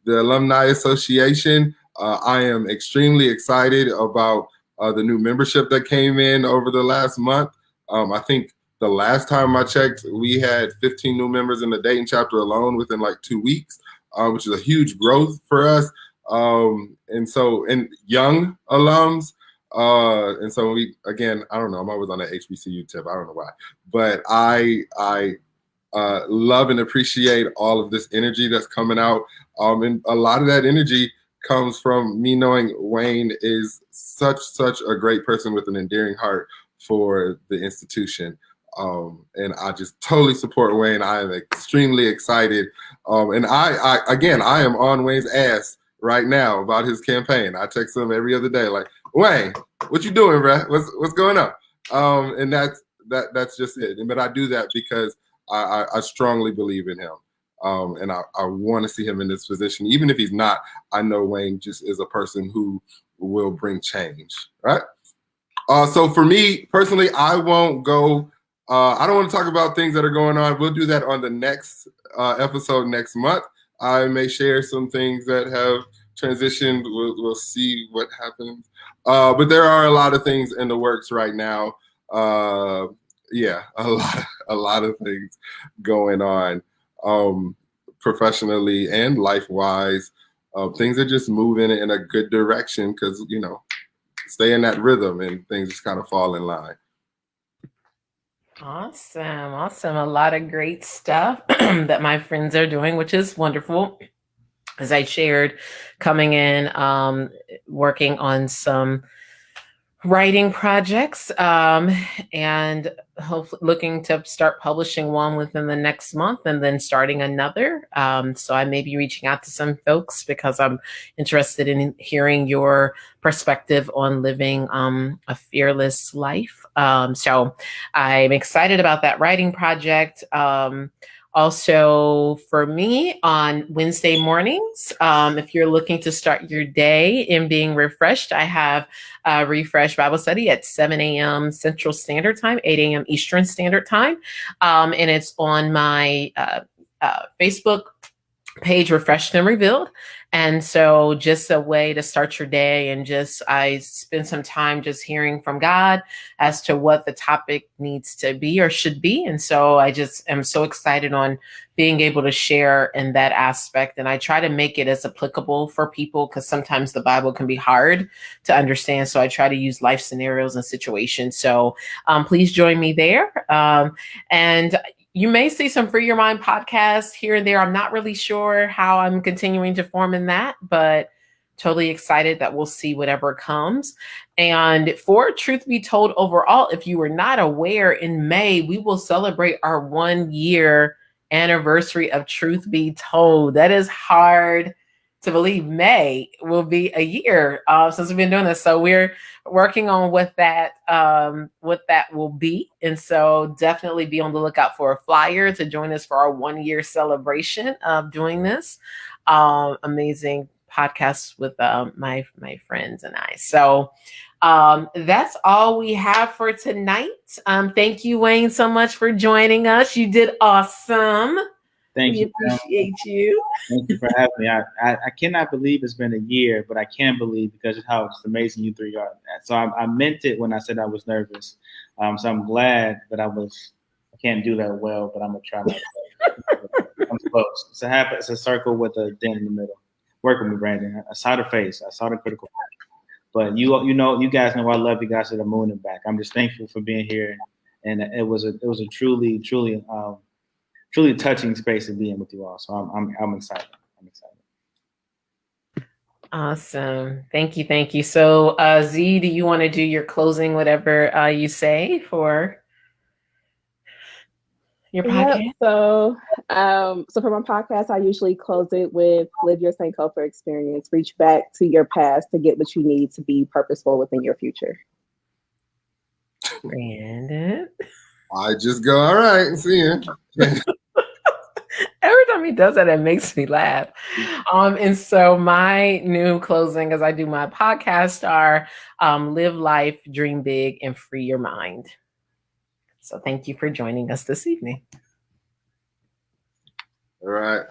the Alumni Association. I am extremely excited about the new membership that came in over the last month. I think the last time I checked, we had 15 new members in the Dayton chapter alone within 2 weeks, which is a huge growth for us. And young alums. And so I don't know, I'm always on that HBCU tip. I don't know why, but I love and appreciate all of this energy that's coming out. And a lot of that energy comes from me knowing Wayne is such a great person with an endearing heart for the institution. And I just totally support Wayne. I am extremely excited. And I am on Wayne's ass right now about his campaign. I text him every other day, like, Wayne, what you doing, bruh? What's going on? And that's just it. But I do that because I strongly believe in him. And I want to see him in this position. Even if he's not, I know Wayne just is a person who will bring change, right? So for me personally, I won't go. I don't want to talk about things that are going on. We'll do that on the next episode next month. I may share some things that have transitioned. We'll see what happens. But there are a lot of things in the works right now. Yeah, a lot of things going on professionally and life-wise. Things are just moving in a good direction because, stay in that rhythm and things just kind of fall in line. Awesome. A lot of great stuff that my friends are doing, which is wonderful. As I shared, coming in, working on some writing projects, and hopefully looking to start publishing one within the next month and then starting another. So I may be reaching out to some folks because I'm interested in hearing your perspective on living a fearless life. So I'm excited about that writing project. Also, for me, on Wednesday mornings, if you're looking to start your day in being refreshed, I have a Refresh Bible Study at 7 a.m. Central Standard Time, 8 a.m. Eastern Standard Time. And it's on my Facebook page, Refreshed and Revealed. And so just a way to start your day, and I spend some time just hearing from God as to what the topic needs to be or should be. And so I just am so excited on being able to share in that aspect. And I try to make it as applicable for people because sometimes the Bible can be hard to understand. So I try to use life scenarios and situations. So please join me there. And you may see some Free Your Mind podcasts here and there. I'm not really sure how I'm continuing to form in that, but totally excited that we'll see whatever comes. And for Truth Be Told overall, if you were not aware, in May, we will celebrate our 1 year anniversary of Truth Be Told. That is hard to believe. May will be a year since we've been doing this. So we're working on what that will be. And so definitely be on the lookout for a flyer to join us for our 1 year celebration of doing this. Amazing podcast with my friends and I. So that's all we have for tonight. Thank you, Wayne, so much for joining us. You did awesome. Thank you. Appreciate you. Thank you for having me. I cannot believe it's been a year, but I can believe because of how amazing you three are. So I meant it when I said I was nervous. So I'm glad that I can't do that well, but I'm going to try my best. I'm close. It's a circle with a dent in the middle. Work with me, Brandon. I saw the face. I saw the critical face. But you guys know I love you guys to the moon and back. I'm just thankful for being here. And it was a truly touching space to be in with you all. So I'm excited. Awesome. Thank you. So Z, do you want to do your closing, whatever you say for your podcast? Yep. So for my podcast, I usually close it with live your Sankofa experience. Reach back to your past to get what you need to be purposeful within your future. Brandon? I just go, all right, see ya. Every time he does that, it makes me laugh. And so my new closing as I do my podcast are live life, dream big, and free your mind. So thank you for joining us this evening. All right.